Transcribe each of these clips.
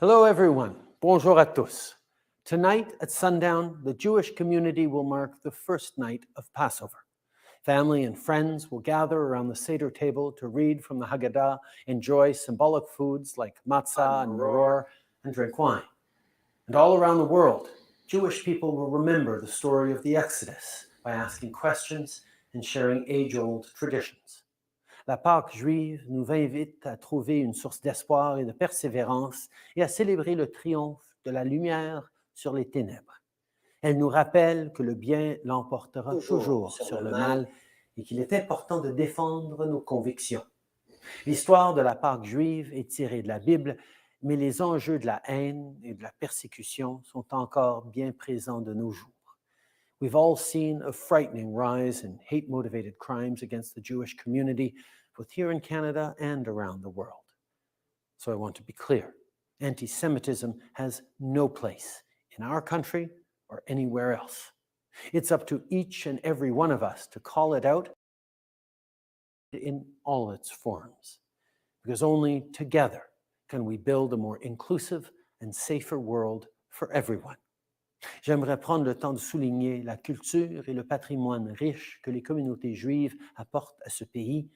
Hello, everyone. Bonjour à tous. Tonight at sundown, the Jewish community will mark the first night of Passover. Family and friends will gather around the Seder table to read from the Haggadah, enjoy symbolic foods like matzah and maror, and drink wine. And all around the world, Jewish people will remember the story of the Exodus by asking questions and sharing age-old traditions. La Pâque juive nous invite à trouver une source d'espoir et de persévérance et à célébrer le triomphe de la lumière sur les ténèbres. Elle nous rappelle que le bien l'emportera toujours sur le mal et qu'il est important de défendre nos convictions. L'histoire de la Pâque juive est tirée de la Bible, mais les enjeux de la haine et de la persécution sont encore bien présents de nos jours. We've all seen a frightening rise in hate-motivated crimes against the Jewish community, both here in Canada and around the world. So I want to be clear. Anti-Semitism has no place in our country or anywhere else. It's up to each and every one of us to call it out in all its forms, because only together can we build a more inclusive and safer world for everyone. J'aimerais prendre le temps de souligner la culture et le patrimoine riche que les communautés juives apportent à ce pays.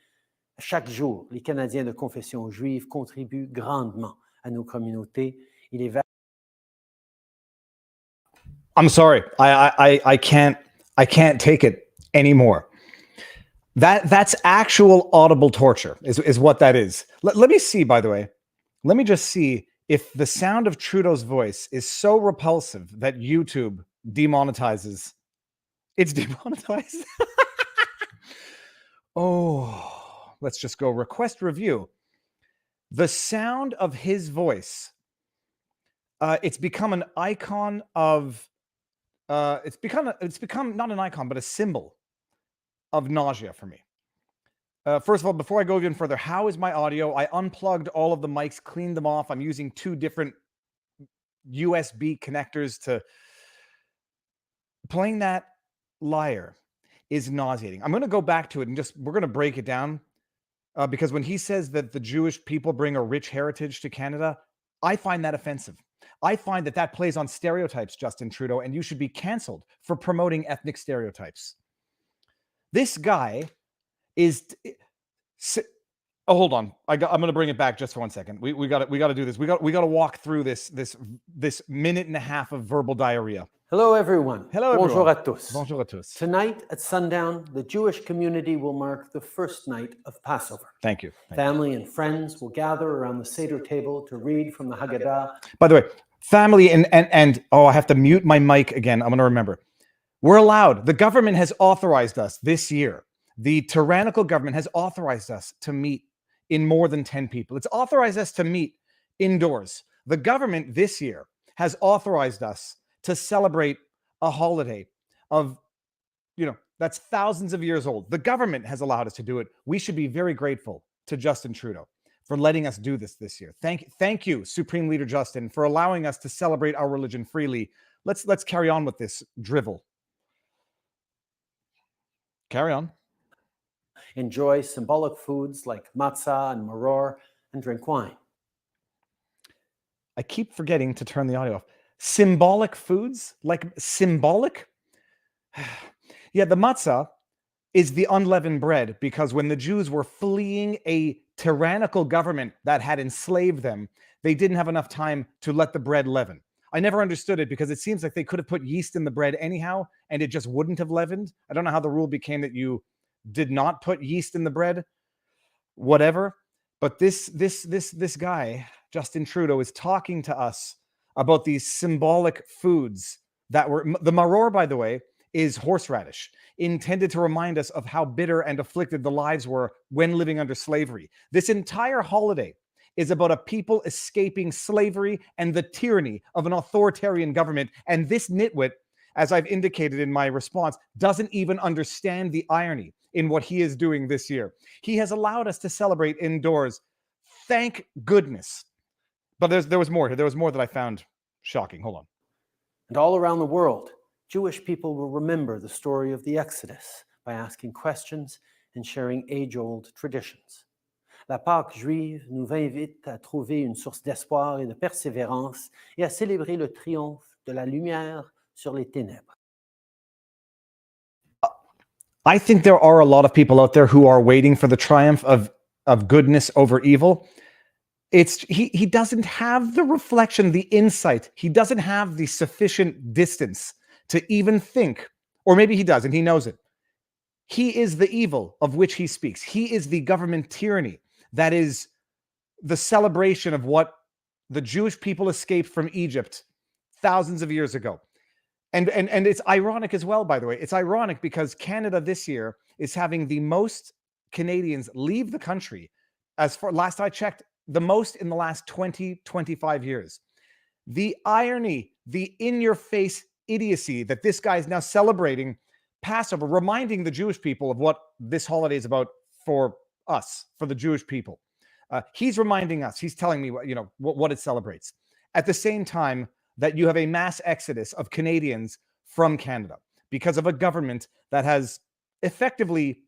Chaque jour, les Canadiens de confession juive contribuent grandement à nos communautés. I'm sorry, I can't take it anymore. That's actual audible torture is what that is. Let me see, by the way. Let me just see if the sound of Trudeau's voice is so repulsive that YouTube demonetizes. It's demonetized. Oh, let's just go request review. The sound of his voice. It's become an icon of. It's become not an icon, but a symbol of nausea for me. First of all, before I go even further, how is my audio? I unplugged all of the mics, cleaned them off. I'm using two different USB connectors to... Playing that liar is nauseating. I'm going to go back to it and we're going to break it down because when he says that the Jewish people bring a rich heritage to Canada, I find that offensive. I find that plays on stereotypes, Justin Trudeau, and you should be canceled for promoting ethnic stereotypes. This guy is... Oh, hold on. I'm going to bring it back just for 1 second. We got to do this. We got to walk through this minute and a half of verbal diarrhea. Hello, everyone. Hello, everyone. Bonjour à tous. Bonjour à tous. Tonight at sundown, the Jewish community will mark the first night of Passover. Thank you. Family and friends will gather around the Seder table to read from the Haggadah. By the way, family and I have to mute my mic again. I'm going to remember. We're allowed. The government has authorized us this year. The tyrannical government has authorized us to meet in more than 10 people. It's authorized us to meet indoors. The government this year has authorized us to celebrate a holiday of, that's thousands of years old. The government has allowed us to do it. We should be very grateful to Justin Trudeau for letting us do this year. Thank you, Supreme Leader Justin, for allowing us to celebrate our religion freely. Let's carry on with this drivel. Carry on. Enjoy symbolic foods like matzah and maror, and drink wine. I keep forgetting to turn the audio off. Symbolic foods? Like symbolic? Yeah, the matzah is the unleavened bread because when the Jews were fleeing a tyrannical government that had enslaved them, they didn't have enough time to let the bread leaven. I never understood it because it seems like they could have put yeast in the bread anyhow, and it just wouldn't have leavened. I don't know how the rule became that you did not put yeast in the bread, whatever. But this guy, Justin Trudeau, is talking to us about these symbolic foods that were... The maror, by the way, is horseradish, intended to remind us of how bitter and afflicted the lives were when living under slavery. This entire holiday is about a people escaping slavery and the tyranny of an authoritarian government. And this nitwit, as I've indicated in my response, doesn't even understand the irony in what he is doing this year. He has allowed us to celebrate indoors. Thank goodness. But there was more. There was more that I found shocking. Hold on. And all around the world, Jewish people will remember the story of the Exodus by asking questions and sharing age-old traditions. La Pâque juive nous invite à trouver une source d'espoir et de persévérance et à célébrer le triomphe de la lumière sur les ténèbres. I think there are a lot of people out there who are waiting for the triumph of goodness over evil. He doesn't have the reflection, the insight. He doesn't have the sufficient distance to even think, or maybe he does and he knows it. He is the evil of which he speaks. He is the government tyranny that is the celebration of what the Jewish people escaped from Egypt thousands of years ago. And it's ironic as well, by the way. It's ironic because Canada this year is having the most Canadians leave the country, as far last I checked, the most in the last 20, 25 years. The irony, the in-your-face idiocy that this guy is now celebrating Passover, reminding the Jewish people of what this holiday is about for us, for the Jewish people. He's reminding us, he's telling me what it celebrates. At the same time that you have a mass exodus of Canadians from Canada because of a government that has effectively,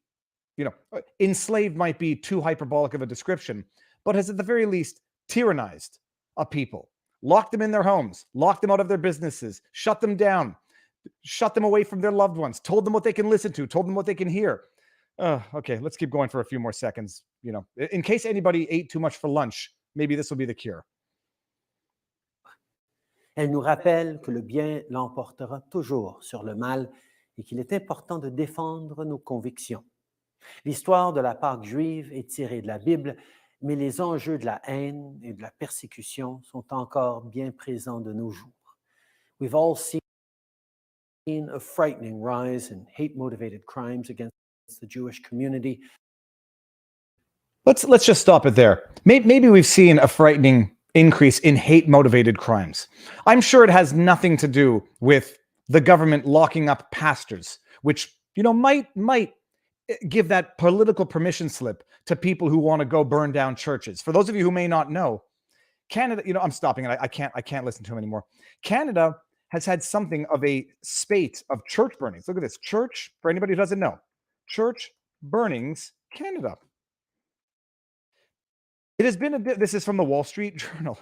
enslaved might be too hyperbolic of a description, but has at the very least tyrannized a people, locked them in their homes, locked them out of their businesses, shut them down, shut them away from their loved ones, told them what they can listen to, told them what they can hear. Okay, let's keep going for a few more seconds. In case anybody ate too much for lunch, maybe this will be the cure. Elle nous rappelle que le bien l'emportera toujours sur le mal et qu'il est important de défendre nos convictions. L'histoire de la Pâque juive est tirée de la Bible, mais les enjeux de la haine et de la persécution sont encore bien présents de nos jours. We've all seen a frightening rise in hate-motivated crimes against the Jewish community. Let's just stop it there. Maybe we've seen a frightening increase in hate-motivated crimes. I'm sure it has nothing to do with the government locking up pastors, which might give that political permission slip to people who want to go burn down churches. For those of you who may not know, Canada, I'm stopping it. I can't listen to him anymore. Canada has had something of a spate of church burnings. Look at this. Church, for anybody who doesn't know, church burnings, Canada. It has been this is from the Wall Street Journal.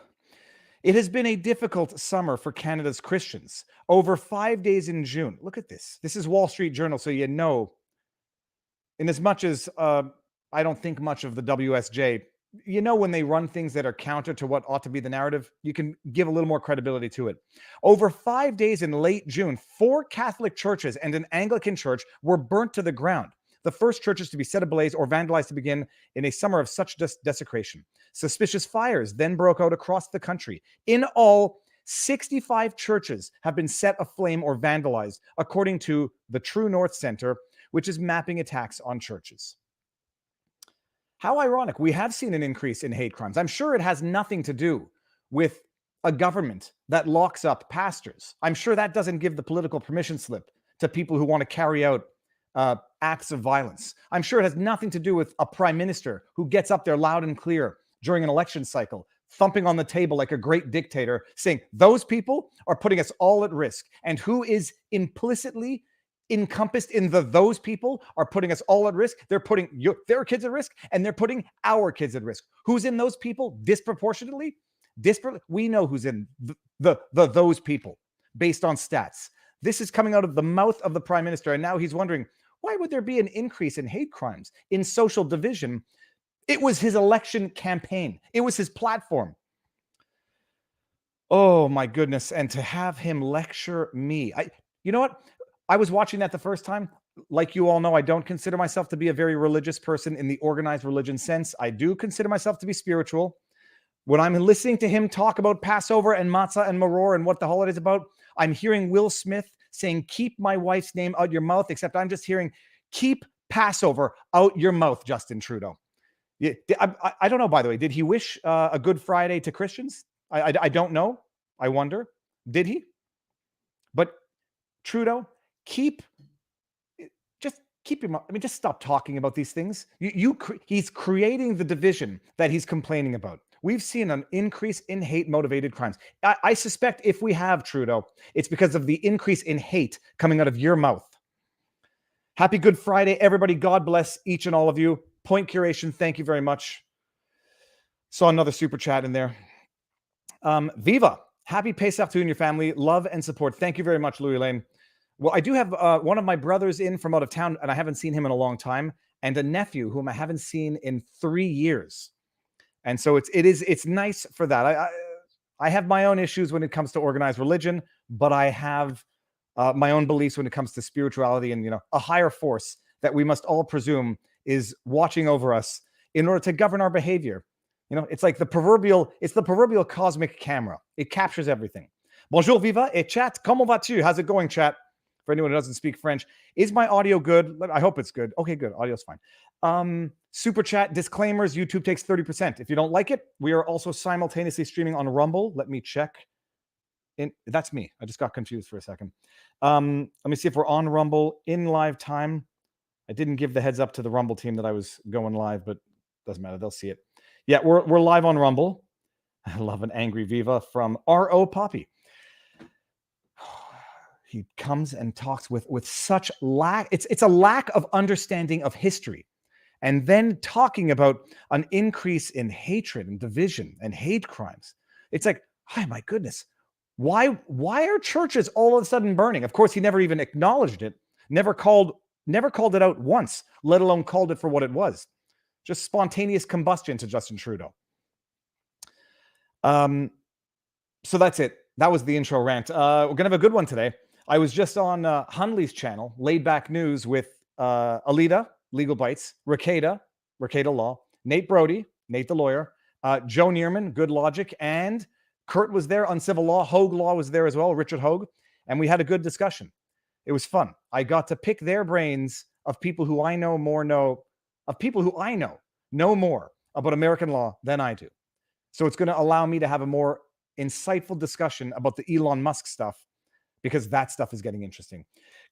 It has been a difficult summer for Canada's Christians. Over 5 days in June. Look at this. This is Wall Street Journal, so in as much as I don't think much of the WSJ, when they run things that are counter to what ought to be the narrative, you can give a little more credibility to it. Over 5 days in late June, 4 Catholic churches and an Anglican church were burnt to the ground. The first churches to be set ablaze or vandalized to begin in a summer of such desecration. Suspicious fires then broke out across the country. In all, 65 churches have been set aflame or vandalized, according to the True North Center, which is mapping attacks on churches. How ironic. We have seen an increase in hate crimes. I'm sure it has nothing to do with a government that locks up pastors. I'm sure that doesn't give the political permission slip to people who want to carry out acts of violence. I'm sure it has nothing to do with a prime minister who gets up there loud and clear during an election cycle, thumping on the table like a great dictator, saying those people are putting us all at risk. And who is implicitly encompassed in those people are putting us all at risk? They're putting their kids at risk, and they're putting our kids at risk. Who's in those people disproportionately? We know who's in those people based on stats. This is coming out of the mouth of the prime minister, and now he's wondering, why would there be an increase in hate crimes, in social division? It was his election campaign. It was his platform. Oh, my goodness. And to have him lecture me. You know what? I was watching that the first time. Like you all know, I don't consider myself to be a very religious person in the organized religion sense. I do consider myself to be spiritual. When I'm listening to him talk about Passover and matzah and maror and what the holiday's about, I'm hearing Will Smith saying, keep my wife's name out your mouth, except I'm just hearing, keep Passover out your mouth, Justin Trudeau. I don't know, by the way, did he wish a Good Friday to Christians? I don't know. I wonder. Did he? But Trudeau, just stop talking about these things. He's creating the division that he's complaining about. We've seen an increase in hate-motivated crimes. I suspect if we have, Trudeau, it's because of the increase in hate coming out of your mouth. Happy Good Friday, everybody. God bless each and all of you. Point Curation, thank you very much. Saw another super chat in there. Viva, happy Pesach to you and your family. Love and support. Thank you very much, Louis Lane. Well, I do have one of my brothers in from out of town, and I haven't seen him in a long time, and a nephew whom I haven't seen in 3 years. And so it's nice for that. I have my own issues when it comes to organized religion, but I have my own beliefs when it comes to spirituality and, a higher force that we must all presume is watching over us in order to govern our behavior. It's like the proverbial cosmic camera. It captures everything. Bonjour, Viva, et chat. Comment vas-tu? How's it going, chat? For anyone who doesn't speak French. Is my audio good? I hope it's good. Okay, good. Audio's fine. Super chat disclaimers. YouTube takes 30%. If you don't like it, we are also simultaneously streaming on Rumble. Let me check. That's me. I just got confused for a second. Let me see if we're on Rumble in live time. I didn't give the heads up to the Rumble team that I was going live, but doesn't matter. They'll see it. Yeah, we're live on Rumble. I love an angry Viva from R.O. Poppy. He comes and talks with such lack. It's a lack of understanding of history. And then talking about an increase in hatred and division and hate crimes. It's like, oh my goodness. Why are churches all of a sudden burning? Of course, he never even acknowledged it, never called it out once, let alone called it for what it was. Just spontaneous combustion to Justin Trudeau. So that's it. That was the intro rant. We're going to have a good one today. I was just on Hunley's channel, Laid Back News, with Alita, Legal Bites, Rakeda Law, Nate Brody, Nate the lawyer, Joe Neerman, Good Logic, and Kurt was there on civil law. Hogue Law was there as well, Richard Hogue, and we had a good discussion. It was fun. I got to pick their brains of people who I know more know more about American law than I do. So it's going to allow me to have a more insightful discussion about the Elon Musk stuff, because that stuff is getting interesting.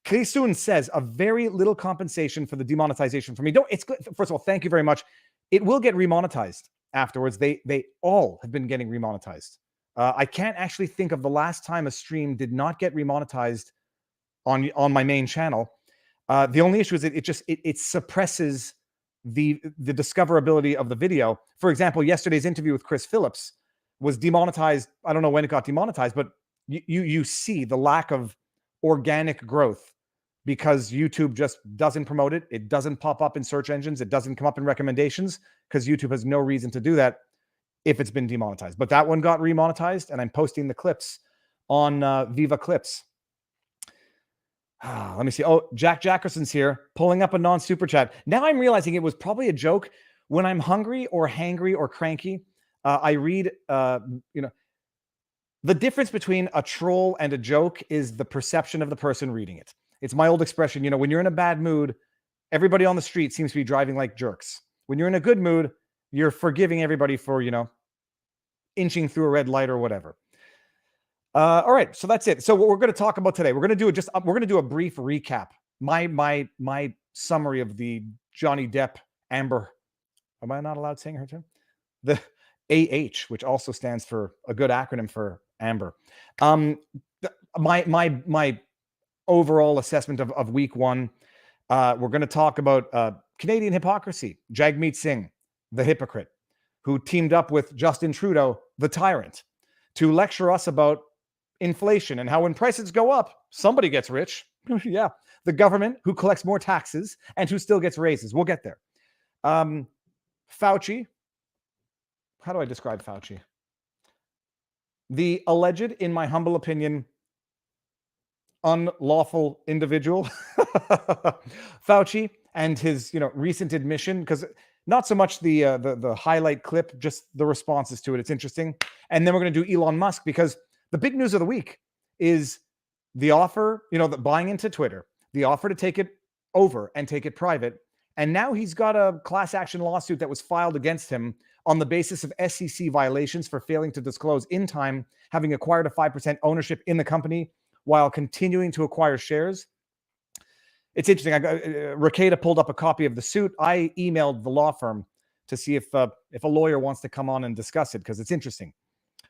Krisun says, a very little compensation for the demonetization for me. No, it's good. First of all, thank you very much. It will get remonetized afterwards. They all have been getting remonetized. I can't actually think of the last time a stream did not get remonetized on my main channel. The only issue is it suppresses the discoverability of the video. For example, yesterday's interview with Chris Phillips was demonetized. I don't know when it got demonetized, but you see the lack of organic growth because YouTube just doesn't promote it. It doesn't pop up in search engines. It doesn't come up in recommendations because YouTube has no reason to do that if it's been demonetized. But that one got remonetized, and I'm posting the clips on Viva Clips. Let me see. Oh, Jack Jackerson's here, pulling up a non-super chat. Now I'm realizing it was probably a joke. When I'm hungry or hangry or cranky, I read, the difference between a troll and a joke is the perception of the person reading it. It's my old expression, when you're in a bad mood, everybody on the street seems to be driving like jerks. When you're in a good mood, you're forgiving everybody for, inching through a red light or whatever. All right, so that's it. So what we're going to talk about today, we're going to do a brief recap. My summary of the Johnny Depp Amber. Am I not allowed saying her term? The AH, which also stands for a good acronym for Amber. My overall assessment of week one. We're going to talk about Canadian hypocrisy. Jagmeet Singh, the hypocrite, who teamed up with Justin Trudeau, the tyrant, to lecture us about inflation and how when prices go up, somebody gets rich. Yeah, the government, who collects more taxes and who still gets raises. We'll get there. Fauci. How do I describe Fauci? The alleged, in my humble opinion, unlawful individual. Fauci and his recent admission, because not so much the highlight clip, just the responses to it. It's interesting. And then we're going to do Elon Musk, because the big news of the week is the offer, the buying into Twitter, the offer to take it over and take it private. And now he's got a class action lawsuit that was filed against him on the basis of SEC violations for failing to disclose in time, having acquired a 5% ownership in the company while continuing to acquire shares. It's interesting. Rakeda pulled up a copy of the suit. I emailed the law firm to see if a lawyer wants to come on and discuss it, because it's interesting.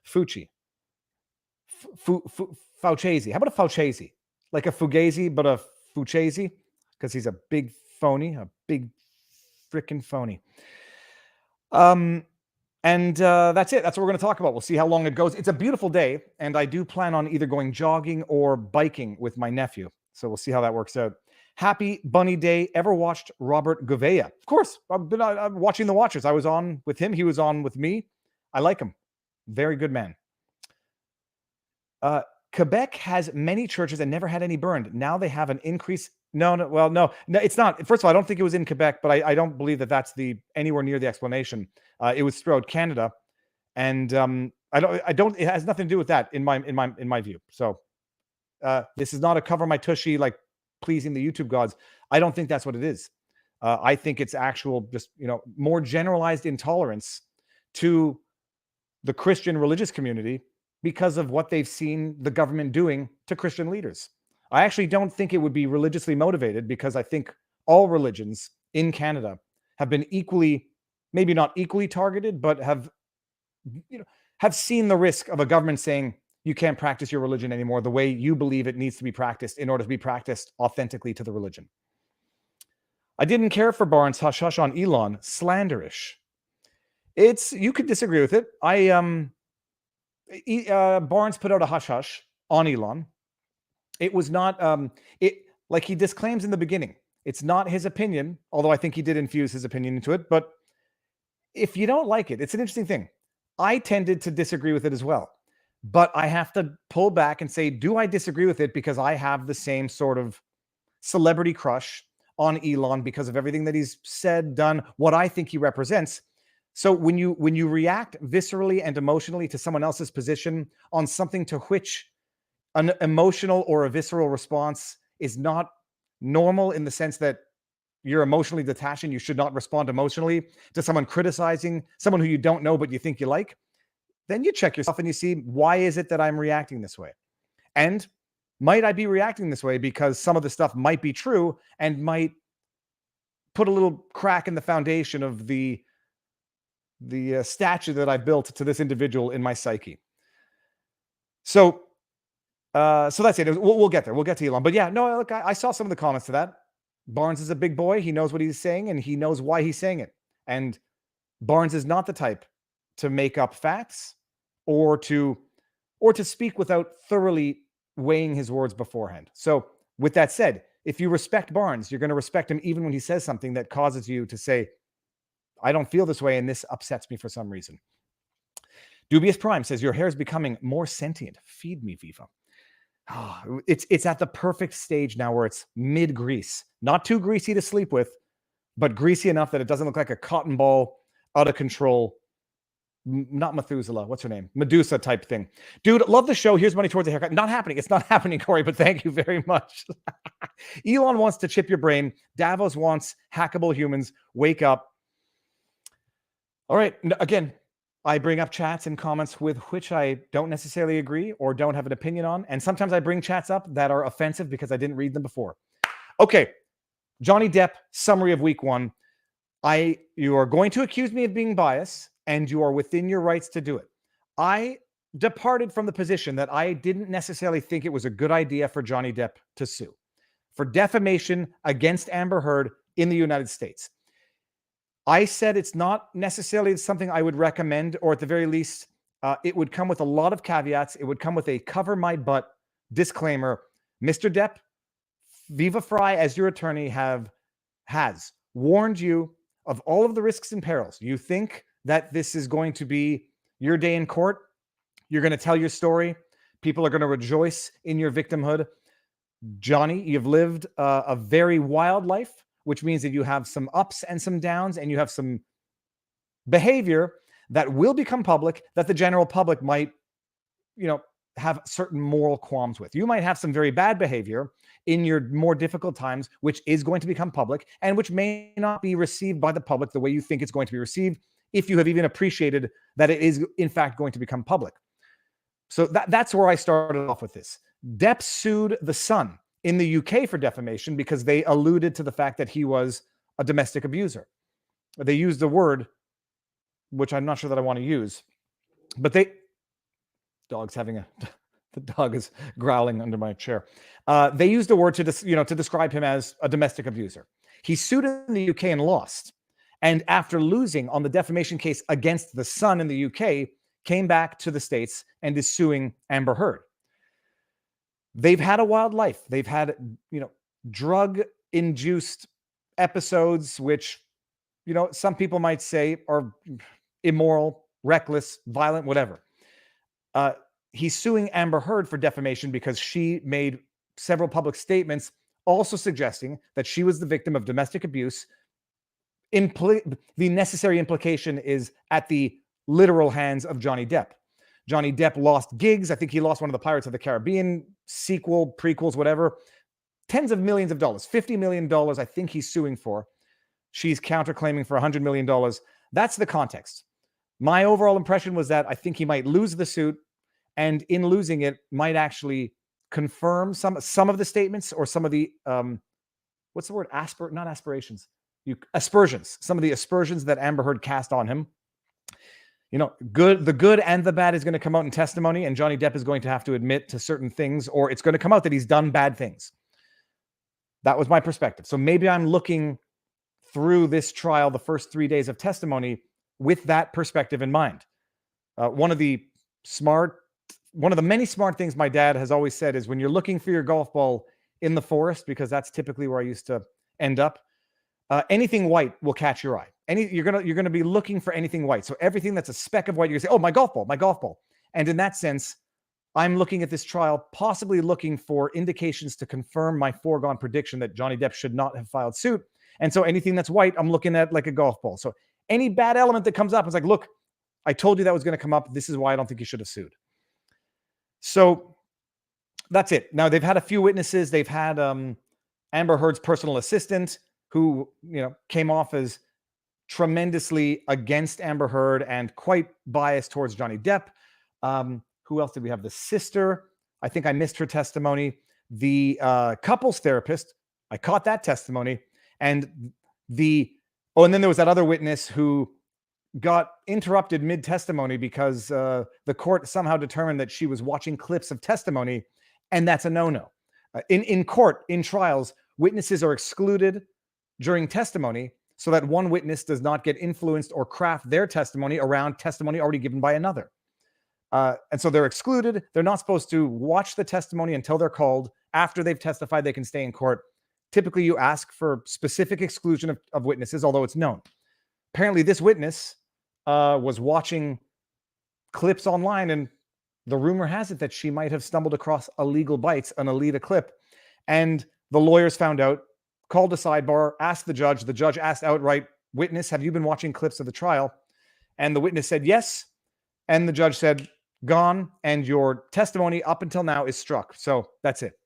Fauci. Fauci. How about a Fauci? Like a Fugazi, but a Fauci? Because he's a big phony, a big freaking phony. And that's it. That's what we're going to talk about. We'll see how long it goes. It's a beautiful day, and I do plan on either going jogging or biking with my nephew. So we'll see how that works out. Happy Bunny Day. Ever watched Robert Gouveia? Of course. I've been watching The Watchers. I was on with him. He was on with me. I like him. Very good man. Quebec has many churches and never had any burned. Now they have an increase. No, it's not. First of all, I don't think it was in Quebec, but I don't believe that that's anywhere near the explanation. It was throughout Canada, and I don't. It has nothing to do with that in my view. So this is not a cover my tushy like pleasing the YouTube gods. I don't think that's what it is. I think it's actual just more generalized intolerance to the Christian religious community because of what they've seen the government doing to Christian leaders. I actually don't think it would be religiously motivated, because I think all religions in Canada have been equally, maybe not equally targeted, but have seen the risk of a government saying you can't practice your religion anymore the way you believe it needs to be practiced in order to be practiced authentically to the religion. I didn't care for Barnes' hush hush on Elon. Slanderish. You could disagree with it. Barnes put out a hush hush on Elon. It was not like he disclaims in the beginning. It's not his opinion, although I think he did infuse his opinion into it. But if you don't like it, it's an interesting thing. I tended to disagree with it as well. But I have to pull back and say, do I disagree with it because I have the same sort of celebrity crush on Elon because of everything that he's said, done, what I think he represents? So when you react viscerally and emotionally to someone else's position on something to which an emotional or a visceral response is not normal, in the sense that you're emotionally detached and you should not respond emotionally to someone criticizing someone who you don't know but you think you like, then you check yourself and you see, why is it that I'm reacting this way? And might I be reacting this way because some of the stuff might be true and might put a little crack in the foundation of the statue that I built to this individual in my psyche. So that's it. We'll get there. We'll get to Elon. But yeah, no, look, I saw some of the comments to that. Barnes is a big boy. He knows what he's saying, and he knows why he's saying it. And Barnes is not the type to make up facts or to speak without thoroughly weighing his words beforehand. So with that said, if you respect Barnes, you're going to respect him even when he says something that causes you to say, I don't feel this way, and this upsets me for some reason. Dubious Prime says, your hair is becoming more sentient. Feed me, Viva. Oh, it's at the perfect stage now where it's mid-grease. Not too greasy to sleep with, but greasy enough that it doesn't look like a cotton ball, out of control, not Methuselah, what's her name? Medusa type thing. Dude, love the show. Here's money towards a haircut. Not happening. It's not happening, Corey, but thank you very much. Elon wants to chip your brain. Davos wants hackable humans. Wake up. All right. Again, I bring up chats and comments with which I don't necessarily agree or don't have an opinion on. And sometimes I bring chats up that are offensive because I didn't read them before. Okay. Johnny Depp, summary of week 1. You are going to accuse me of being biased, and you are within your rights to do it. I departed from the position that I didn't necessarily think it was a good idea for Johnny Depp to sue for defamation against Amber Heard in the United States. I said it's not necessarily something I would recommend, or at the very least, it would come with a lot of caveats. It would come with a cover my butt disclaimer. Mr. Depp, Viva Fry, as your attorney, has warned you of all of the risks and perils. You think that this is going to be your day in court. You're going to tell your story. People are going to rejoice in your victimhood. Johnny, you've lived a very wild life, which means that you have some ups and some downs, and you have some behavior that will become public that the general public might, have certain moral qualms with. You might have some very bad behavior in your more difficult times, which is going to become public and which may not be received by the public the way you think it's going to be received, if you have even appreciated that it is in fact going to become public. So that's where I started off with this. Depp sued The Sun in the UK for defamation because they alluded to the fact that he was a domestic abuser. They used a word, which I'm not sure that I want to use, but the dog is growling under my chair. They used the word to describe him as a domestic abuser. He sued in the UK and lost. And after losing on the defamation case against the Sun in the UK, came back to the States and is suing Amber Heard. They've had a wild life. They've had, drug-induced episodes, which, some people might say are immoral, reckless, violent, whatever. He's suing Amber Heard for defamation because she made several public statements also suggesting that she was the victim of domestic abuse. The necessary implication is at the literal hands of Johnny Depp. Johnny Depp lost gigs. I think he lost one of the Pirates of the Caribbean sequel, prequels, whatever. Tens of millions of dollars, $50 million, I think he's suing for. She's counterclaiming for $100 million. That's the context. My overall impression was that I think he might lose the suit, and in losing it, might actually confirm some of the statements or some of the, what's the word? Not aspirations. Aspersions. Some of the aspersions that Amber Heard cast on him. The good and the bad is going to come out in testimony, and Johnny Depp is going to have to admit to certain things, or it's going to come out that he's done bad things. That was my perspective. So maybe I'm looking through this trial, the first 3 days of testimony, with that perspective in mind. One of the many smart things my dad has always said is when you're looking for your golf ball in the forest, because that's typically where I used to end up, anything white will catch your eye. You're gonna be looking for anything white. So everything that's a speck of white, you're gonna say, "Oh, my golf ball." And in that sense, I'm looking at this trial, possibly looking for indications to confirm my foregone prediction that Johnny Depp should not have filed suit. And so anything that's white, I'm looking at like a golf ball. So any bad element that comes up is like, look, I told you that was going to come up. This is why I don't think you should have sued. So that's it. Now they've had a few witnesses. They've had Amber Heard's personal assistant, who came off as tremendously against Amber Heard and quite biased towards Johnny Depp. Who else did we have? The sister. I think I missed her testimony. The couples therapist. I caught that testimony. And then there was that other witness who got interrupted mid-testimony because the court somehow determined that she was watching clips of testimony, and that's a no-no. In court, in trials, witnesses are excluded during testimony so that one witness does not get influenced or craft their testimony around testimony already given by another. And so they're excluded. They're not supposed to watch the testimony until they're called. After they've testified, they can stay in court. Typically, you ask for specific exclusion of witnesses, although it's known. Apparently, this witness was watching clips online, and the rumor has it that she might have stumbled across illegal bites, an Alita clip. And the lawyers found out, called a sidebar, asked the judge. The judge asked outright, "Witness, have you been watching clips of the trial?" And the witness said yes. And the judge said, "Gone, and your testimony up until now is struck." So that's it.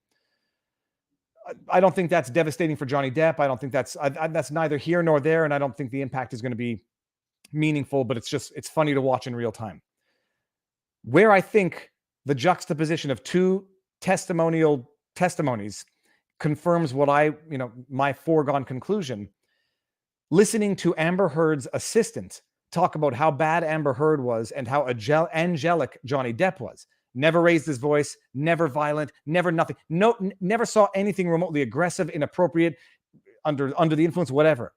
I don't think that's devastating for Johnny Depp. I don't think that's neither here nor there, and I don't think the impact is going to be meaningful, but it's funny to watch in real time. Where I think the juxtaposition of two testimonies confirms what my foregone conclusion. Listening to Amber Heard's assistant talk about how bad Amber Heard was and how angelic Johnny Depp was. Never raised his voice, never violent, never nothing. No, never saw anything remotely aggressive, inappropriate, under the influence, whatever.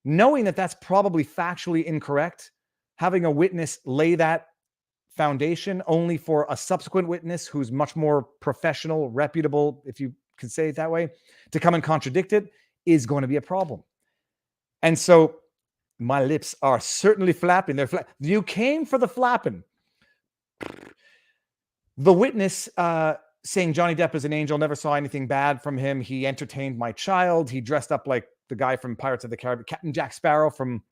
Knowing that that's probably factually incorrect, having a witness lay that foundation only for a subsequent witness who's much more professional, reputable, if you can say it that way, to come and contradict it is going to be a problem. And so my lips are certainly flapping. You came for the flapping. The witness saying Johnny Depp is an angel, never saw anything bad from him. He entertained my child. He dressed up like the guy from Pirates of the Caribbean, Captain Jack Sparrow from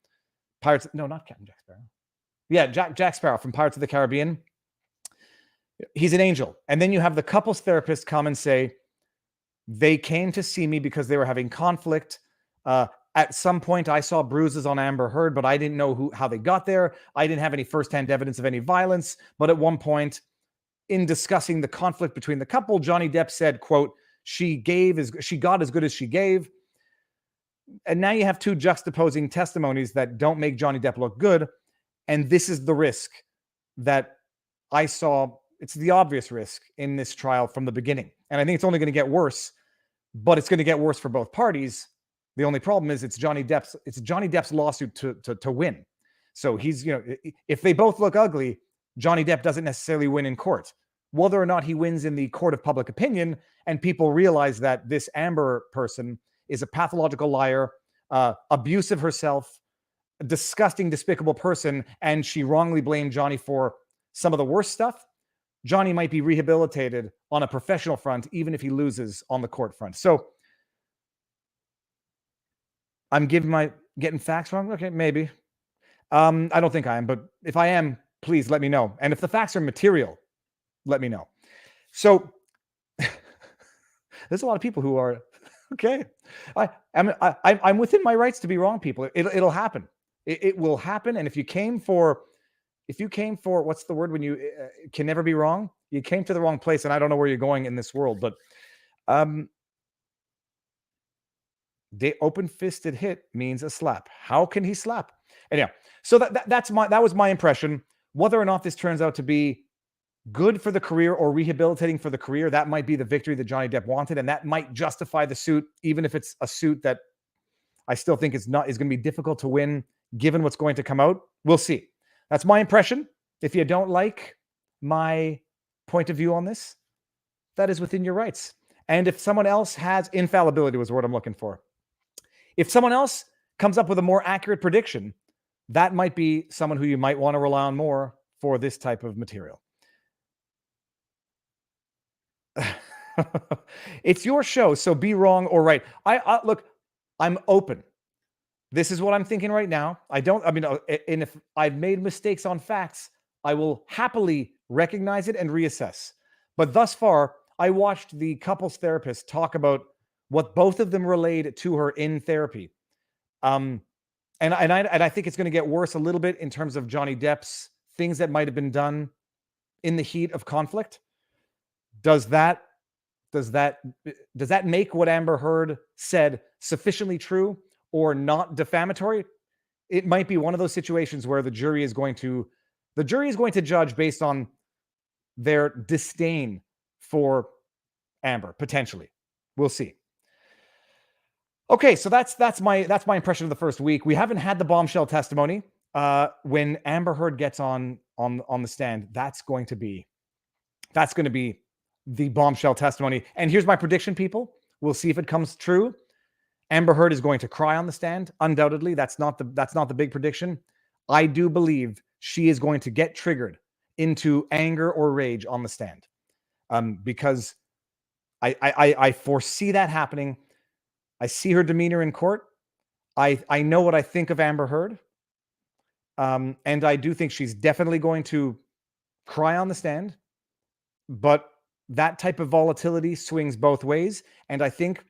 Pirates. No, not Captain Jack Sparrow. Yeah, Jack Sparrow from Pirates of the Caribbean. He's an angel. And then you have the couples therapist come and say, they came to see me because they were having conflict. At some point, I saw bruises on Amber Heard, but I didn't know how they got there. I didn't have any firsthand evidence of any violence. But at one point, in discussing the conflict between the couple, Johnny Depp said, quote, she got as good as she gave. And now you have two juxtaposing testimonies that don't make Johnny Depp look good. And this is the risk that I saw. It's the obvious risk in this trial from the beginning. And I think it's only going to get worse, but it's going to get worse for both parties The only problem is it's Johnny Depp's lawsuit to win. So he's, if they both look ugly, Johnny Depp doesn't necessarily win in court. Whether or not he wins in the court of public opinion and people realize that this Amber person is a pathological liar, abusive herself, a disgusting, despicable person, and she wrongly blamed Johnny for some of the worst stuff, Johnny might be rehabilitated on a professional front, even if he loses on the court front. So I'm getting facts wrong? Okay, maybe. I don't think I am, but if I am, please let me know. And if the facts are material, let me know. So there's a lot of people who are okay. I'm within my rights to be wrong, people. It'll happen. It will happen. And if you came for what's the word when you can never be wrong? You came to the wrong place, and I don't know where you're going in this world, but the open-fisted hit means a slap. How can he slap? Anyhow, so that was my impression. Whether or not this turns out to be good for the career or rehabilitating for the career, that might be the victory that Johnny Depp wanted, and that might justify the suit, even if it's a suit that I still think is going to be difficult to win, given what's going to come out. We'll see. That's my impression. If you don't like my point of view on this, that is within your rights. And if someone else has infallibility, was the word I'm looking for. If someone else comes up with a more accurate prediction, that might be someone who you might want to rely on more for this type of material. It's your show, so be wrong or right. Look, I'm open. This is what I'm thinking right now. And if I've made mistakes on facts, I will happily recognize it and reassess. But thus far, I watched the couples therapist talk about what both of them relayed to her in therapy. And I think it's going to get worse a little bit in terms of Johnny Depp's things that might have been done in the heat of conflict. Does that make what Amber Heard said sufficiently true or not defamatory? It might be one of those situations where the jury is going to judge based on their disdain for Amber, potentially. We'll see. Okay, so that's my impression of the first week. We haven't had the bombshell testimony. When Amber Heard gets on the stand, that's going to be the bombshell testimony. And here's my prediction, people. We'll see if it comes true. Amber Heard is going to cry on the stand, undoubtedly. That's not the big prediction. I do believe she is going to get triggered into anger or rage on the stand, because I foresee that happening. I see her demeanor in court. I know what I think of Amber Heard, and I do think she's definitely going to cry on the stand. But that type of volatility swings both ways, and I think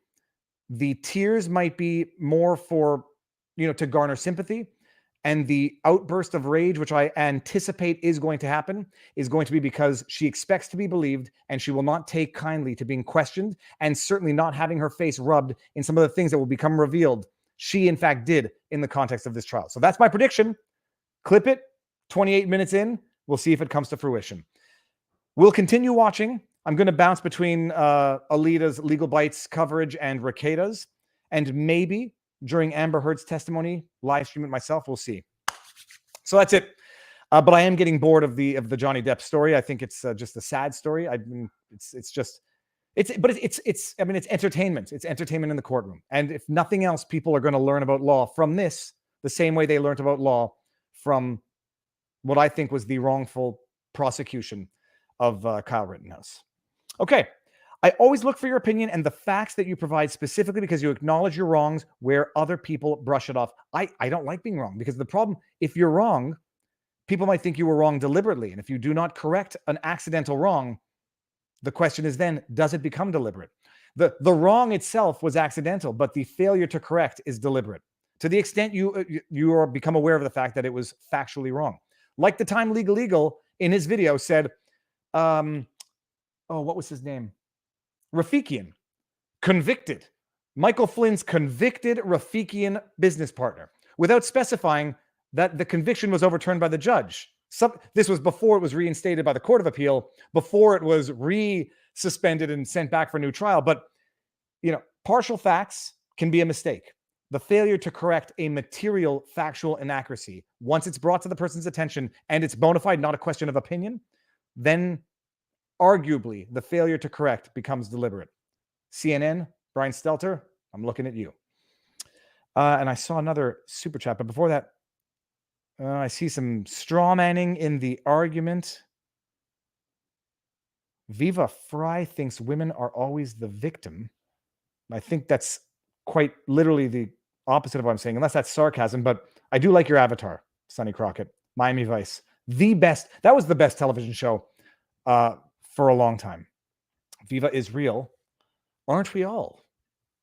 the tears might be more for, to garner sympathy, and the outburst of rage, which I anticipate is going to happen, is going to be because she expects to be believed, and she will not take kindly to being questioned, and certainly not having her face rubbed in some of the things that will become revealed she, in fact, did in the context of this trial. So that's my prediction. Clip it. 28 minutes in. We'll see if it comes to fruition. We'll continue watching. I'm going to bounce between Alita's Legal Bites coverage and Rekieta's, and maybe during Amber Heard's testimony, live stream it myself. We'll see. So that's it. But I am getting bored of the Johnny Depp story. I think it's just a sad story. It's entertainment. It's entertainment in the courtroom. And if nothing else, people are going to learn about law from this the same way they learned about law from what I think was the wrongful prosecution of Kyle Rittenhouse. Okay. I always look for your opinion and the facts that you provide, specifically because you acknowledge your wrongs where other people brush it off. I don't like being wrong, because the problem, if you're wrong, people might think you were wrong deliberately. And if you do not correct an accidental wrong, the question is then, does it become deliberate? The wrong itself was accidental, but the failure to correct is deliberate. To the extent you are become aware of the fact that it was factually wrong. Like the time Legal Eagle in his video said, what was his name? Rafikian, convicted. Michael Flynn's convicted Rafikian business partner, without specifying that the conviction was overturned by the judge. This was before it was reinstated by the Court of Appeal, before it was re-suspended and sent back for a new trial. But, partial facts can be a mistake. the failure to correct a material factual inaccuracy, once it's brought to the person's attention and it's bona fide, not a question of opinion, then arguably the failure to correct becomes deliberate. CNN, Brian Stelter, I'm looking at you. And I saw another super chat, but before that, I see some straw manning in the argument. Viva Fry thinks women are always the victim. I think that's quite literally the opposite of what I'm saying, unless that's sarcasm. But I do like your avatar, Sonny Crockett, Miami Vice. The best. That was the best television show for a long time. Viva is real. Aren't we all?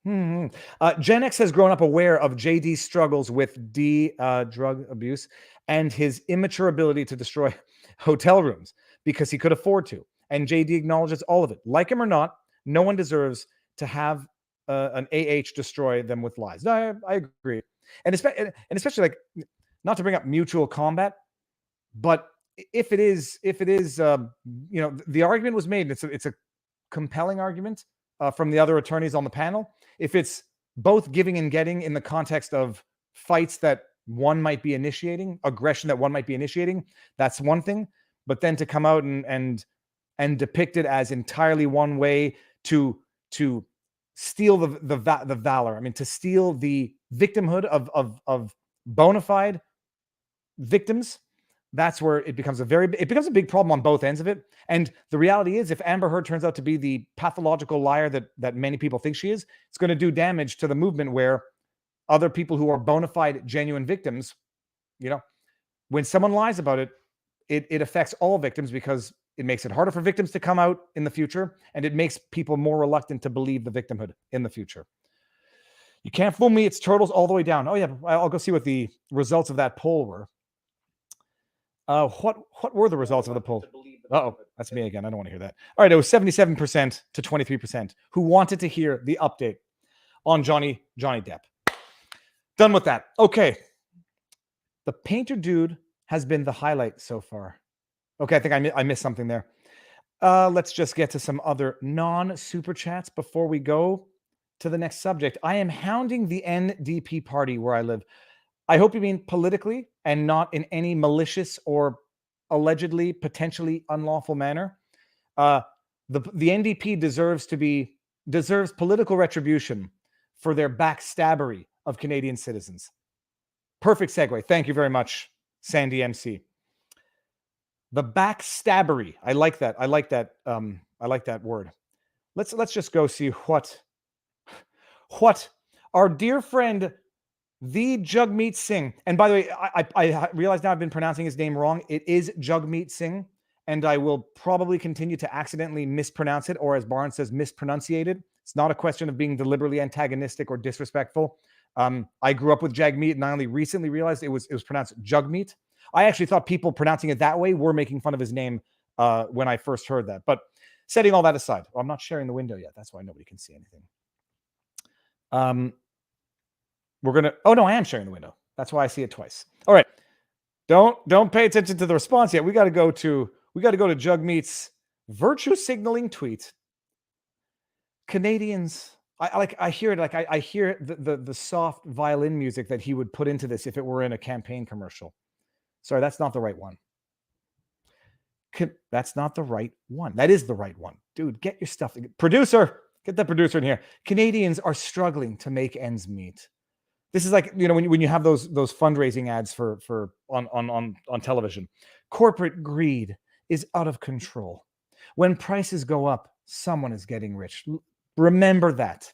Gen X has grown up aware of JD's struggles with drug abuse and his immature ability to destroy hotel rooms because he could afford to. And JD acknowledges all of it. Like him or not, no one deserves to have an AH destroy them with lies. No, I agree. And especially, like, not to bring up mutual combat, but if it is, the argument was made. It's a compelling argument from the other attorneys on the panel. If it's both giving and getting in the context of fights that one might be initiating, aggression that one might be initiating, that's one thing. But then to come out and depict it as entirely one way to steal the valor. I mean, to steal the victimhood of bona fide victims. That's where it becomes a big problem on both ends of it. And the reality is, if Amber Heard turns out to be the pathological liar that many people think she is, it's going to do damage to the movement where other people who are bona fide, genuine victims, when someone lies about it, it affects all victims because it makes it harder for victims to come out in the future, and it makes people more reluctant to believe the victimhood in the future. You can't fool me. It's turtles all the way down. Oh, yeah. I'll go see what the results of that poll were. What were the results of the poll? Uh-oh, that's me again. I don't want to hear that. All right, it was 77% to 23% who wanted to hear the update on Johnny Depp. Done with that. Okay. The painter dude has been the highlight so far. Okay, I think I missed something there. Let's just get to some other non-super chats before we go to the next subject. I am hounding the NDP party where I live. I hope you mean politically and not in any malicious or allegedly, potentially unlawful manner. The NDP deserves political retribution for their backstabbery of Canadian citizens. Perfect segue. Thank you very much, Sandy MC. The backstabbery. I like that. I like that word. Let's just go see what our dear friend, the Jagmeet Singh. And by the way, I realize now I've been pronouncing his name wrong. It is Jagmeet Singh, and I will probably continue to accidentally mispronounce it, or as Barnes says, mispronunciate it. It's not a question of being deliberately antagonistic or disrespectful. I grew up with Jagmeet, and I only recently realized it was pronounced Jagmeet. I actually thought people pronouncing it that way were making fun of his name when I first heard that. But setting all that aside, I'm not sharing the window yet. That's why nobody can see anything. Oh no, I am sharing the window. That's why I see it twice. All right. Don't pay attention to the response yet. We got to go to Jagmeet's virtue signaling tweet. Canadians, I hear it. Like I hear the soft violin music that he would put into this if it were in a campaign commercial. Sorry, that's not the right one. That's not the right one. That is the right one. Dude, get your stuff. Producer, get that producer in here. Canadians are struggling to make ends meet. This is like, when you have those fundraising ads for on television. Corporate greed is out of control. When prices go up, someone is getting rich. Remember that.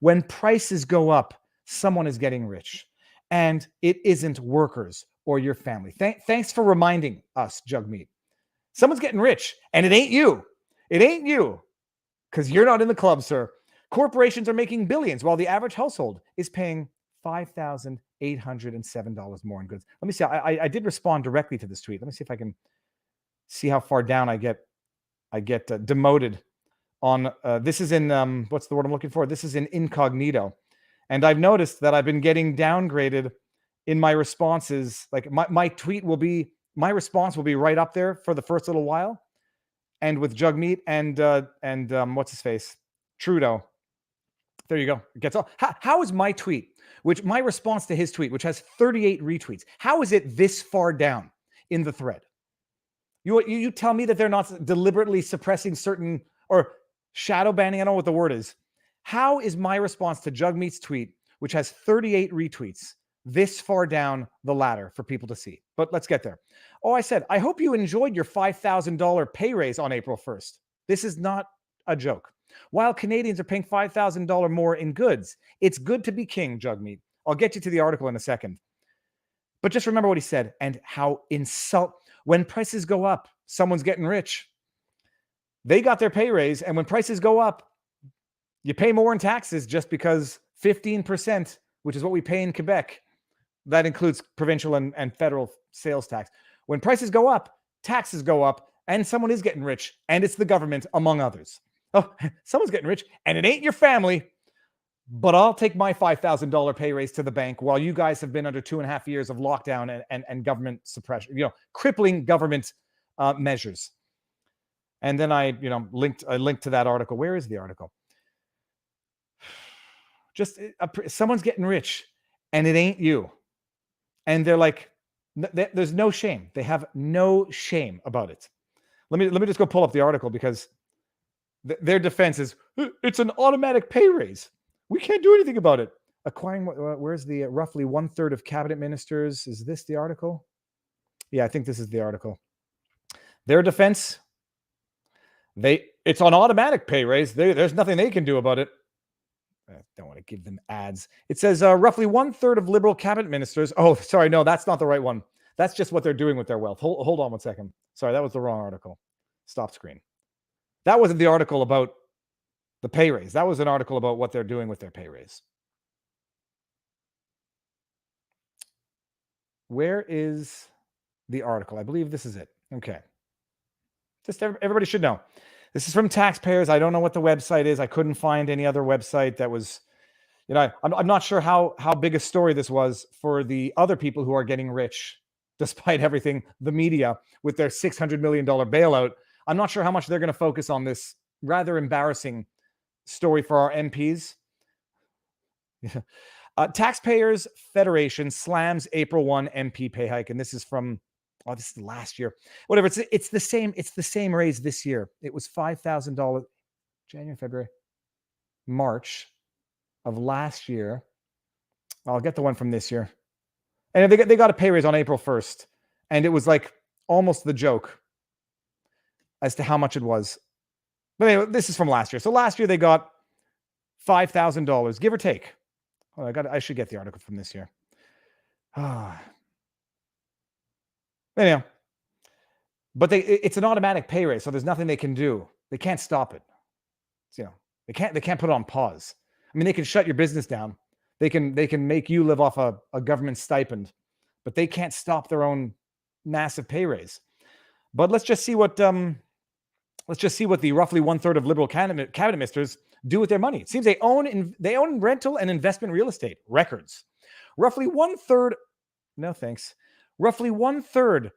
When prices go up, someone is getting rich. And it isn't workers or your family. Thanks for reminding us, Jagmeet. Someone's getting rich, and it ain't you. It ain't you, because you're not in the club, sir. Corporations are making billions, while the average household is paying $5,807 more in goods. Let me see. I did respond directly to this tweet. Let me see if I can see how far down I get demoted on. This is in what's the word I'm looking for? This is in incognito, and I've noticed that I've been getting downgraded in my responses. Like my response will be right up there for the first little while, and with Jagmeet and what's his face, Trudeau, There you go. It gets all. How is my tweet, my response to his tweet, which has 38 retweets, how is it this far down in the thread? You tell me that they're not deliberately suppressing certain or shadow banning. I don't know what the word is. How is my response to Jagmeet's tweet, which has 38 retweets, this far down the ladder for people to see? But let's get there. Oh, I said, I hope you enjoyed your $5,000 pay raise on April 1st. This is not a joke. While Canadians are paying $5,000 more in goods, it's good to be king, Jagmeet. I'll get you to the article in a second. But just remember what he said and how when prices go up, someone's getting rich. They got their pay raise, and when prices go up, you pay more in taxes just because 15%, which is what we pay in Quebec, that includes provincial and federal sales tax. When prices go up, taxes go up, and someone is getting rich, and it's the government, among others. Oh, someone's getting rich, and it ain't your family, but I'll take my $5,000 pay raise to the bank while you guys have been under 2.5 years of lockdown and government suppression, crippling government measures. And then I linked to that article. Where is the article? Just someone's getting rich, and it ain't you. And they're like, there's no shame. They have no shame about it. Let me just go pull up the article because their defense is it's an automatic pay raise. We can't do anything about it. Acquiring, where's the roughly 1/3 of cabinet ministers? Is this the article? Yeah, I think this is the article. Their defense, it's an automatic pay raise. There's nothing they can do about it. I don't want to give them ads. It says roughly 1/3 of Liberal cabinet ministers. Oh, sorry, no, that's not the right one. That's just what they're doing with their wealth. Hold on one second. Sorry, that was the wrong article. Stop screen. That wasn't the article about the pay raise. That was an article about what they're doing with their pay raise. Where is the article? I believe this is it. Okay. Just everybody should know. This is from taxpayers. I don't know what the website is. I couldn't find any other website that was, I'm not sure how big a story this was for the other people who are getting rich, despite everything, the media with their $600 million bailout. I'm not sure how much they're going to focus on this rather embarrassing story for our MPs. Taxpayers Federation slams April 1 MP pay hike. And this is from, this is last year. Whatever. It's the same raise this year. It was $5,000 January, February, March of last year. I'll get the one from this year. And they got a pay raise on April 1st. And it was like almost the joke as to how much it was. But anyway, this is from last year. So last year they got $5,000, give or take. Oh, I should get the article from this year. Anyhow, but it's an automatic pay raise, so there's nothing they can do. They can't stop it. They can't put it on pause. I mean, they can shut your business down. They can make you live off a government stipend, but they can't stop their own massive pay raise. But let's just see what the roughly 1/3 of Liberal cabinet ministers do with their money. It seems they own rental and investment real estate records. Roughly 1/3. No thanks. Roughly 1/3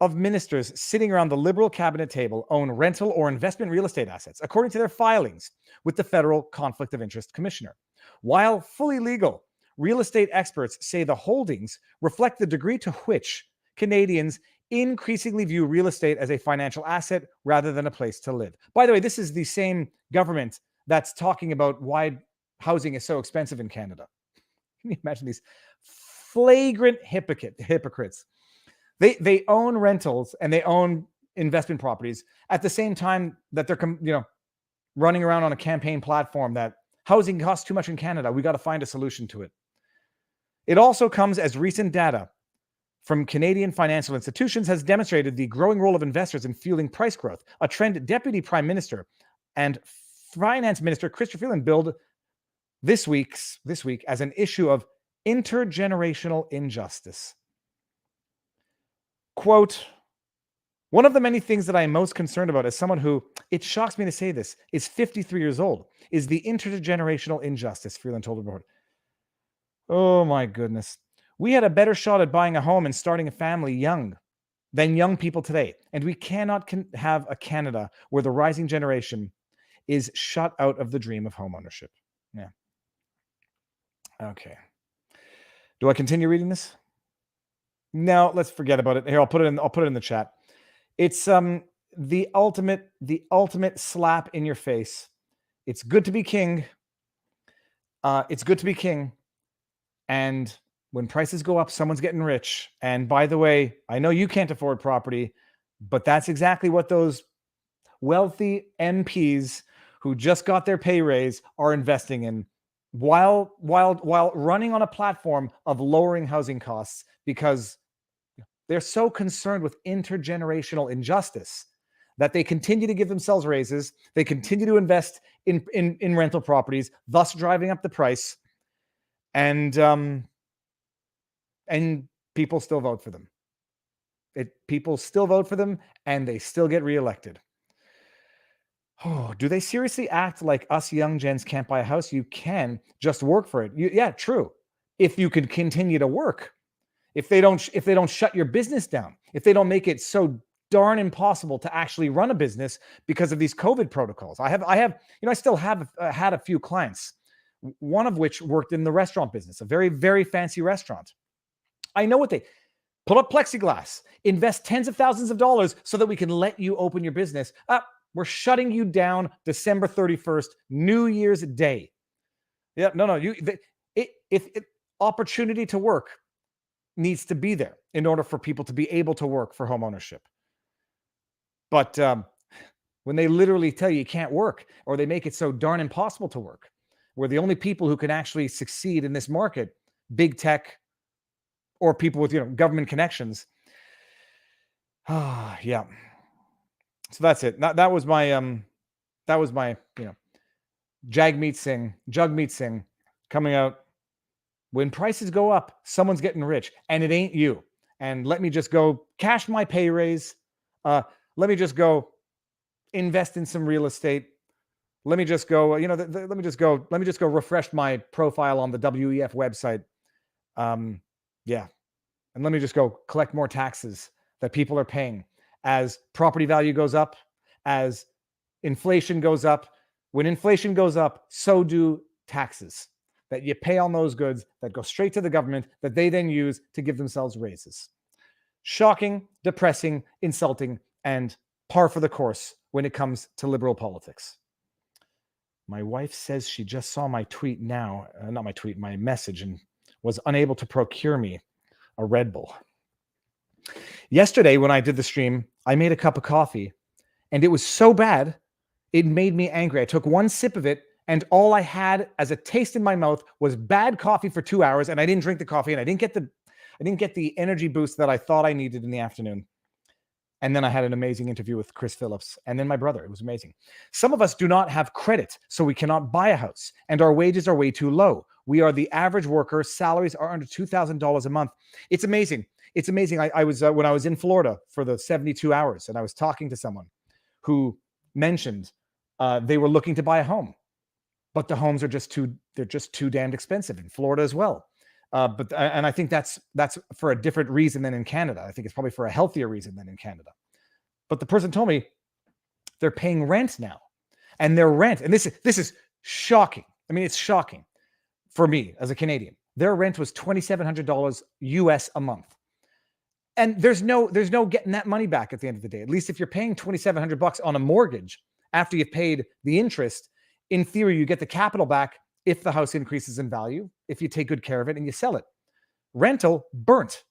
of ministers sitting around the Liberal cabinet table own rental or investment real estate assets, according to their filings with the Federal Conflict of Interest Commissioner. While fully legal, real estate experts say the holdings reflect the degree to which Canadians increasingly view real estate as a financial asset rather than a place to live. By the way, this is the same government that's talking about why housing is so expensive in Canada. Can you imagine these flagrant hypocrites? They own rentals and they own investment properties at the same time that they're running around on a campaign platform that housing costs too much in Canada. We got to find a solution to it. It also comes as recent data from Canadian financial institutions has demonstrated the growing role of investors in fueling price growth, a trend Deputy Prime Minister and Finance Minister Christopher Freeland billed this week as an issue of intergenerational injustice. Quote, one of the many things that I am most concerned about as someone who, it shocks me to say this, is 53 years old, is the intergenerational injustice, Freeland told the board. Oh my goodness. We had a better shot at buying a home and starting a family young than young people today. And we cannot have a Canada where the rising generation is shut out of the dream of home ownership. Yeah. Okay. Do I continue reading this? No, let's forget about it. Here, I'll put it in the chat. It's the ultimate slap in your face. It's good to be king. It's good to be king. And when prices go up, someone's getting rich. And by the way, I know you can't afford property, but that's exactly what those wealthy MPs who just got their pay raise are investing in while running on a platform of lowering housing costs, because they're so concerned with intergenerational injustice that they continue to give themselves raises. They continue to invest in rental properties, thus driving up the price. And people still vote for them. People still vote for them, and they still get reelected. Oh, do they seriously act like us young gens can't buy a house? You can just work for it. Yeah, true. If you can continue to work, if they don't shut your business down, if they don't make it so darn impossible to actually run a business because of these COVID protocols. I still have had a few clients, one of which worked in the restaurant business, a very, very fancy restaurant. I know what they put up plexiglass, invest tens of thousands of dollars so that we can let you open your business. We're shutting you down December 31st, New Year's Day. Yeah, no. Opportunity to work needs to be there in order for people to be able to work for home ownership. But when they literally tell you can't work, or they make it so darn impossible to work, where the only people who can actually succeed in this market, big tech or people with government connections. Yeah. So that's it. That was my Jagmeet Singh coming out. When prices go up, someone's getting rich, and it ain't you. And let me just go cash my pay raise. Let me just go invest in some real estate. Let me just go, let me just go refresh my profile on the WEF website. Yeah. And let me just go collect more taxes that people are paying as property value goes up, as inflation goes up. When inflation goes up, so do taxes that you pay on those goods that go straight to the government that they then use to give themselves raises. Shocking, depressing, insulting, and par for the course when it comes to liberal politics. My wife says she just saw my tweet now, not my tweet, my message, and was unable to procure me a Red Bull. Yesterday, when I did the stream, I made a cup of coffee, and it was so bad, it made me angry. I took one sip of it, and all I had as a taste in my mouth was bad coffee for 2 hours, and I didn't drink the coffee, and I didn't get the energy boost that I thought I needed in the afternoon. And then I had an amazing interview with Chris Phillips, and then my brother. It was amazing. Some of us do not have credit, so we cannot buy a house, and our wages are way too low. We are the average worker. Salaries are under $2,000 a month. It's amazing. It's amazing. I was when I was in Florida for the 72 hours, and I was talking to someone who mentioned they were looking to buy a home, but the homes are just too damned expensive in Florida as well. But I think that's for a different reason than in Canada. I think it's probably for a healthier reason than in Canada. But the person told me they're paying rent now, and their rent, and this is shocking. I mean, it's shocking for me as a Canadian. Their rent was $2,700 US a month, and there's no getting that money back at the end of the day. At least if you're paying $2,700 on a mortgage after you've paid the interest, in theory you get the capital back if the house increases in value, if you take good care of it and you sell it. Rental, burnt.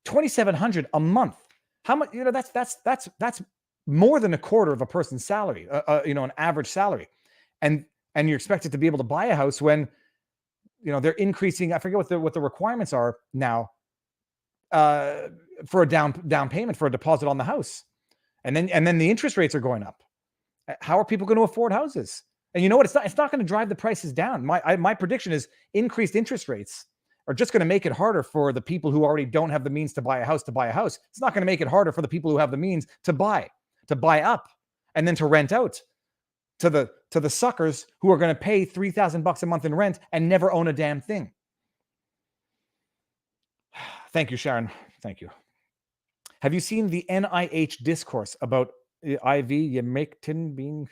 $2,700 a month. How much? That's more than a quarter of a person's salary. An average salary, and you're expected to be able to buy a house when, they're increasing. I forget what the requirements are now for a down payment for a deposit on the house, and then the interest rates are going up. How are people going to afford houses? And you know what? It's not going to drive the prices down. My prediction is increased interest rates are just going to make it harder for the people who already don't have the means to buy a house. It's not going to make it harder for the people who have the means to buy up, and then to rent out to the suckers who are going to pay $3,000 a month in rent and never own a damn thing. Thank you, Sharon. Thank you. Have you seen the NIH discourse about IV ivermectin being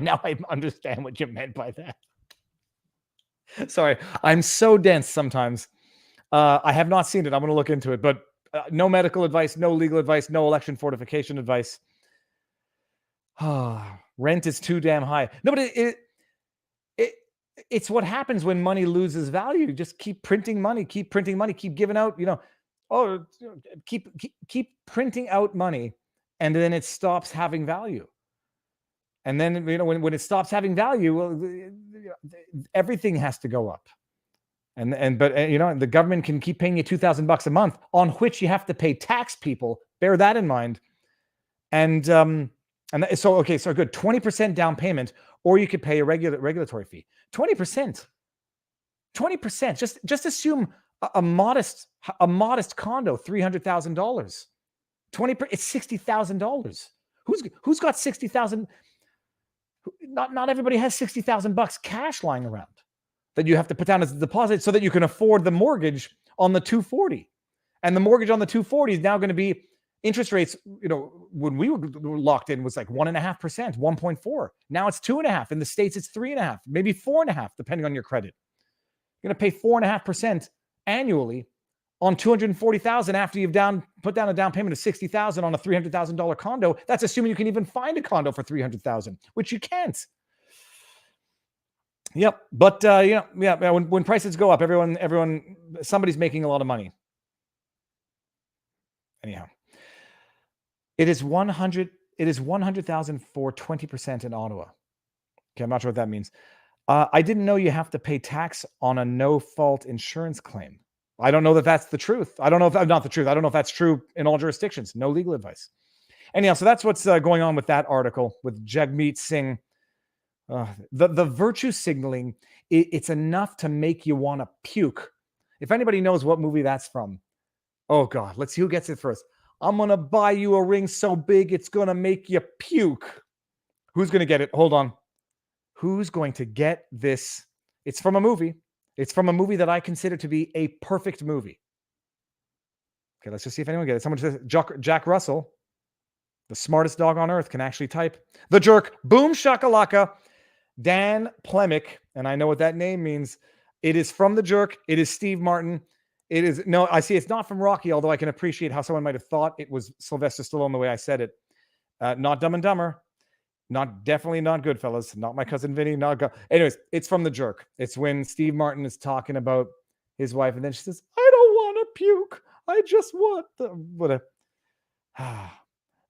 Now I understand what you meant by that. Sorry, I'm so dense sometimes. I have not seen it. I'm going to look into it, but no medical advice, no legal advice, no election fortification advice. Rent is too damn high. No, but it's what happens when money loses value. Just keep printing money, keep giving out, keep printing out money, and then it stops having value. And then, when it stops having value, well, everything has to go up. But the government can keep paying you $2,000 a month, on which you have to pay tax. People, bear that in mind. And so good. 20% down payment, or you could pay a regulatory fee. 20%. Just assume a modest condo, $300,000. 20%, it's $60,000. Who's got $60,000? Not everybody has $60,000 cash lying around that you have to put down as a deposit so that you can afford the mortgage on the 240. And the mortgage on the 240 is now going to be interest rates. When we were locked in was like 1.5%, 1.4. Now it's 2.5. In the States, it's 3.5, maybe 4.5, depending on your credit. You're going to pay 4.5% annually on $240,000 after you've put down a down payment of $60,000 on a $300,000 condo. That's assuming you can even find a condo for $300,000, which you can't. Yep, but when prices go up, somebody's making a lot of money. Anyhow, it is 100,000 for 20% in Ottawa. Okay, I'm not sure what that means. I didn't know you have to pay tax on a no-fault insurance claim. I don't know that that's the truth. I don't know if that's not the truth. I don't know if that's true in all jurisdictions. No legal advice. Anyhow, so that's what's going on with that article with Jagmeet Singh. The virtue signaling, it's enough to make you want to puke. If anybody knows what movie that's from, oh God, let's see who gets it first. I'm going to buy you a ring so big it's going to make you puke. Who's going to get it? Hold on. Who's going to get this? It's from a movie. It's from a movie that I consider to be a perfect movie. Okay, let's just see if anyone gets it. Someone says Jack Russell, the smartest dog on earth, can actually type. The Jerk, boom shakalaka. Dan Plemick, and I know what that name means. It is from The Jerk. It is Steve Martin. I see it's not from Rocky, although I can appreciate how someone might have thought it was Sylvester Stallone the way I said it. Not Dumb and Dumber. Definitely not Goodfellas. Not My Cousin Vinny. Anyways, it's from The Jerk. It's when Steve Martin is talking about his wife, and then she says, I don't want to puke. I just want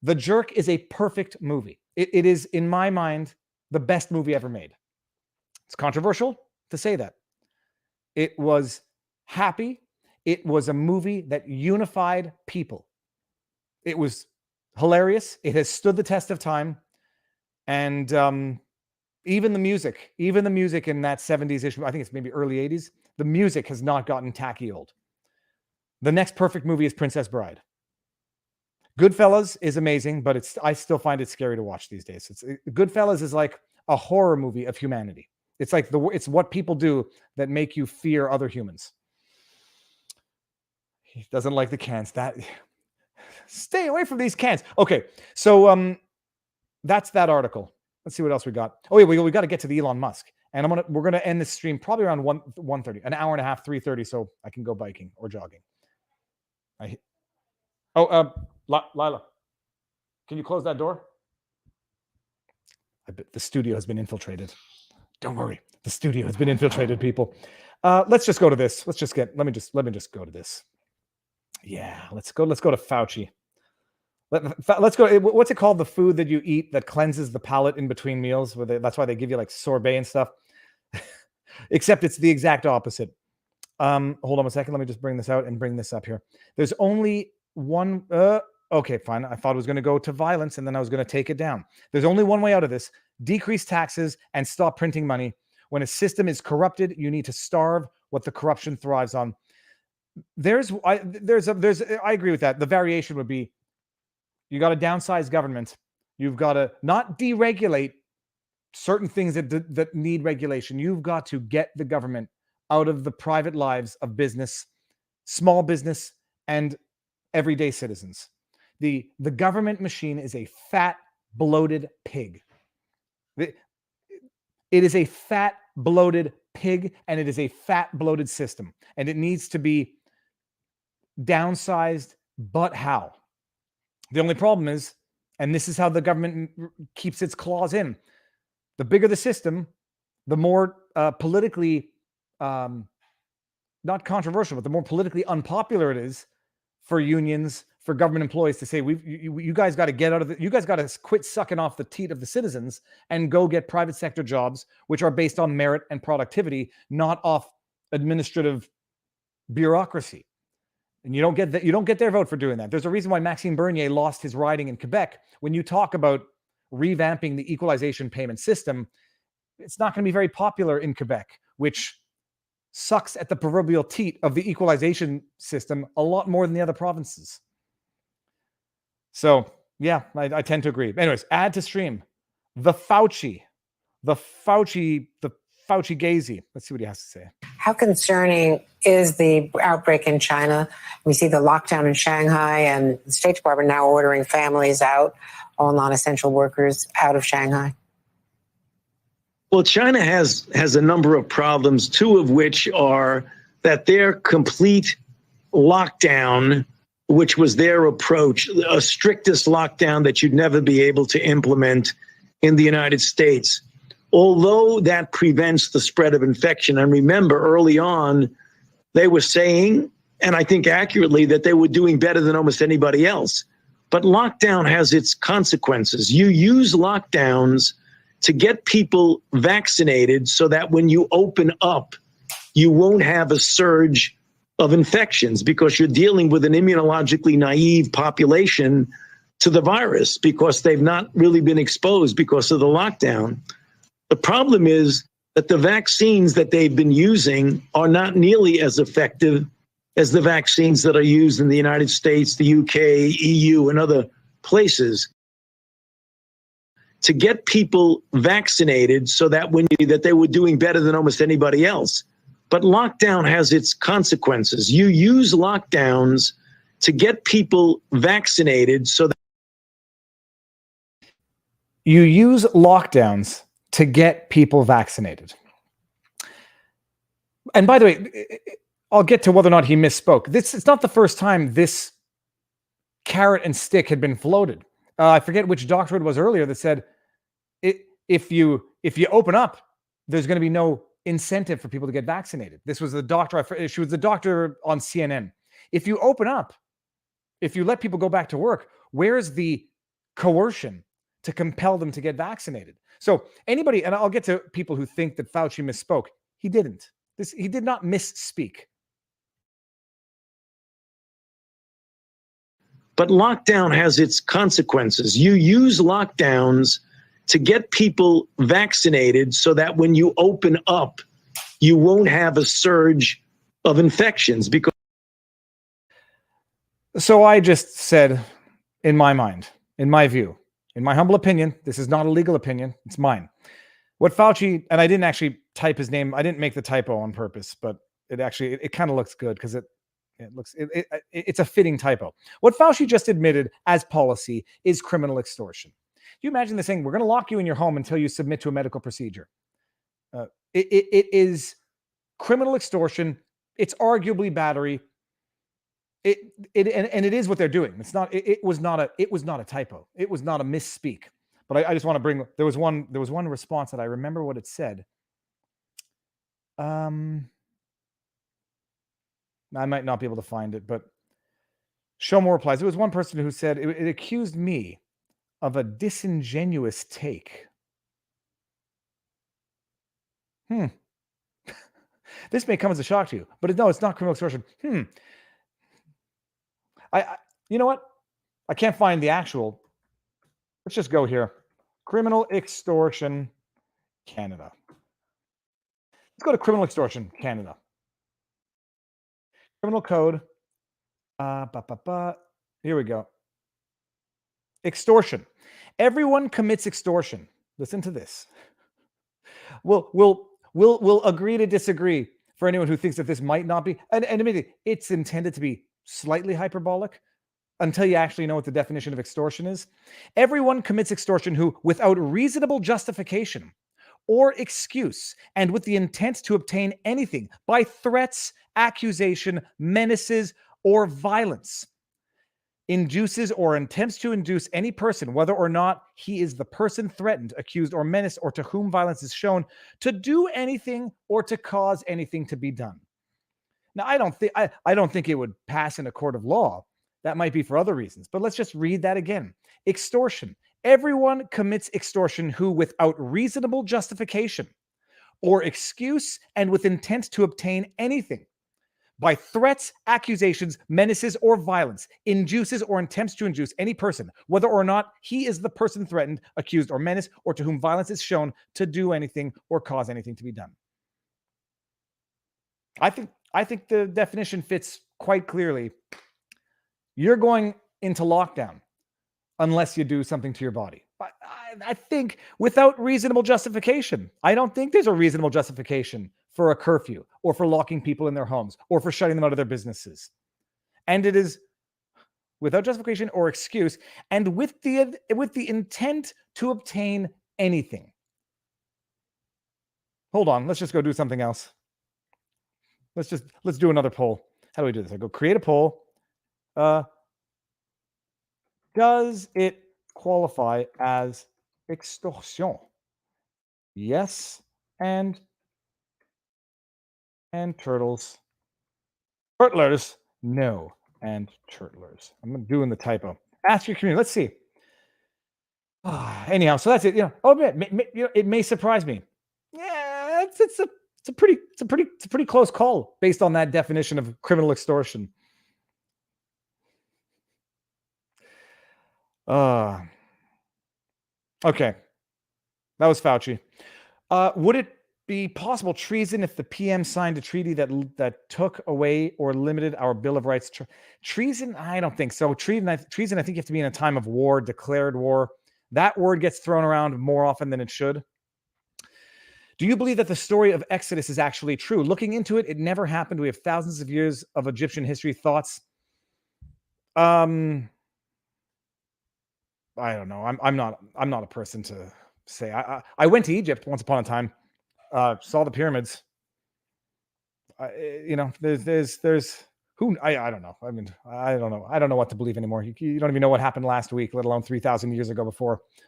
The Jerk is a perfect movie. It is, in my mind, the best movie ever made. It's controversial to say that. It was happy. It was a movie that unified people. It was hilarious. It has stood the test of time. And even the music in that 70s issue, I think it's maybe early 80s, the music has not gotten tacky old. The next perfect movie is Princess Bride. Goodfellas is amazing, but I still find it scary to watch these days. Goodfellas is like a horror movie of humanity. It's like it's what people do that make you fear other humans. He doesn't like the cans. Stay away from these cans. Okay, so that's that article. Let's see what else we got. Oh yeah, we got to get to the Elon Musk, and we're gonna end this stream probably around 1:30, an hour and a half, 3:30, so I can go biking or jogging. Lila, can you close that door? I bet the studio has been infiltrated. Don't worry, the studio has been infiltrated, people. Let's just go to this. Let me just go to this. Yeah, let's go to Fauci. Let's go. What's it called? The food that you eat that cleanses the palate in between meals. That's why they give you like sorbet and stuff. Except it's the exact opposite. Hold on a second. Let me just bring this out and bring this up here. There's only one. Okay, fine. I thought it was going to go to violence, and then I was going to take it down. There's only one way out of this: decrease taxes and stop printing money. When a system is corrupted, you need to starve what the corruption thrives on. I agree with that. The variation would be, you got to downsize government. You've got to not deregulate certain things that need regulation. You've got to get the government out of the private lives of business, small business, and everyday citizens. The government machine is a fat, bloated pig. It is a fat, bloated pig, and it is a fat, bloated system. And it needs to be downsized, but how? The only problem is, and this is how the government keeps its claws in, the bigger the system, the more politically, not controversial, but the more politically unpopular it is for unions, for government employees to say, you guys got to get out of it. You guys got to quit sucking off the teat of the citizens and go get private sector jobs, which are based on merit and productivity, not off administrative bureaucracy. And you don't get their vote for doing that. There's a reason why Maxime Bernier lost his riding in Quebec. When you talk about revamping the equalization payment system, it's not going to be very popular in Quebec, which sucks at the proverbial teat of the equalization system a lot more than the other provinces. So, yeah, I tend to agree. Anyways, add to stream. The Fauci Gazy. Let's see what he has to say. How concerning is the outbreak in China? We see the lockdown in Shanghai, and the State Department now ordering families out, all non-essential workers out of Shanghai. Well, China has a number of problems, two of which are that their complete lockdown, which was their approach, a strictest lockdown that you'd never be able to implement in the United States, although that prevents the spread of infection. And remember, early on, they were saying, and I think accurately, that they were doing better than almost anybody else. But lockdown has its consequences. You use lockdowns to get people vaccinated so that when you open up, you won't have a surge of infections because you're dealing with an immunologically naive population to the virus because they've not really been exposed because of the lockdown. The problem is that the vaccines that they've been using are not nearly as effective as the vaccines that are used in the United States, the UK, EU, and other places. To get people vaccinated so that that they were doing better than almost anybody else. But lockdown has its consequences. You use lockdowns to get people vaccinated so that you use lockdowns to get people vaccinated. And by the way, I'll get to whether or not he misspoke. It's not the first time this carrot and stick had been floated. I forget which doctor it was earlier that said, if you open up, there's going to be no incentive for people to get vaccinated. This was the doctor. She was the doctor on CNN. If you open up, if you let people go back to work, where's the coercion to compel them to get vaccinated? So anybody, and I'll get to people who think that Fauci misspoke. He didn't. He did not misspeak. But lockdown has its consequences. You use lockdowns to get people vaccinated so that when you open up, you won't have a surge of infections. Because so I just said, in my mind, in my view, in my humble opinion, this is not a legal opinion, it's mine. What Fauci, and I didn't actually type his name, I didn't make the typo on purpose, but it kind of looks good because it's a fitting typo. What Fauci just admitted as policy is criminal extortion. You imagine this thing, we're going to lock you in your home until you submit to a medical procedure. It is criminal extortion. It's arguably battery. And it is what they're doing. It was not a typo. It was not a misspeak. But I just want to bring, there was one response that I remember what it said. I might not be able to find it, but show more replies. There was one person who said it accused me of a disingenuous take. This may come as a shock to you, but no, it's not criminal extortion. You know what? I can't find the actual. Let's just go here. Criminal extortion, Canada. Let's go to criminal extortion, Canada. Criminal code. Here we go. Extortion. Everyone commits extortion. Listen to this. We'll agree to disagree for anyone who thinks that this might not be. And admittedly, it's intended to be slightly hyperbolic, until you actually know what the definition of extortion is. Everyone commits extortion who, without reasonable justification or excuse, and with the intent to obtain anything by threats, accusation, menaces, or violence, induces or attempts to induce any person, whether or not he is the person threatened, accused, or menaced, or to whom violence is shown, to do anything or to cause anything to be done. Now, I don't think it would pass in a court of law. That might be for other reasons, but let's just read that again. Extortion. Everyone commits extortion who, without reasonable justification or excuse, and with intent to obtain anything by threats, accusations, menaces, or violence, induces or attempts to induce any person, whether or not he is the person threatened, accused, or menaced, or to whom violence is shown, to do anything or cause anything to be done. I think the definition fits quite clearly. You're going into lockdown unless you do something to your body. I think without reasonable justification. I don't think there's a reasonable justification for a curfew or for locking people in their homes or for shutting them out of their businesses. And it is without justification or excuse and with the intent to obtain anything. Hold on, let's just go do something else. Let's do another poll. How do we do this? I go create a poll. Does it qualify as extortion? Yes, and turtles. Turtlers, no, and turtlers. I'm doing the typo. Ask your community. Let's see. Anyhow, so that's it. It may surprise me. Yeah, it's a pretty close call based on that definition of criminal extortion. Okay. That was Fauci. Would it be possible treason if the PM signed a treaty that took away or limited our Bill of Rights? Treason? I don't think so. Treason, I think you have to be in a time of war, declared war. That word gets thrown around more often than it should. Do you believe that the story of Exodus is actually true? Looking into it, it never happened. We have thousands of years of Egyptian history. Thoughts? I don't know. I'm not a person to say. I went to Egypt once upon a time. Saw the pyramids. There's who I don't know. I mean, I don't know. I don't know what to believe anymore. You don't even know what happened last week, let alone 3,000 years ago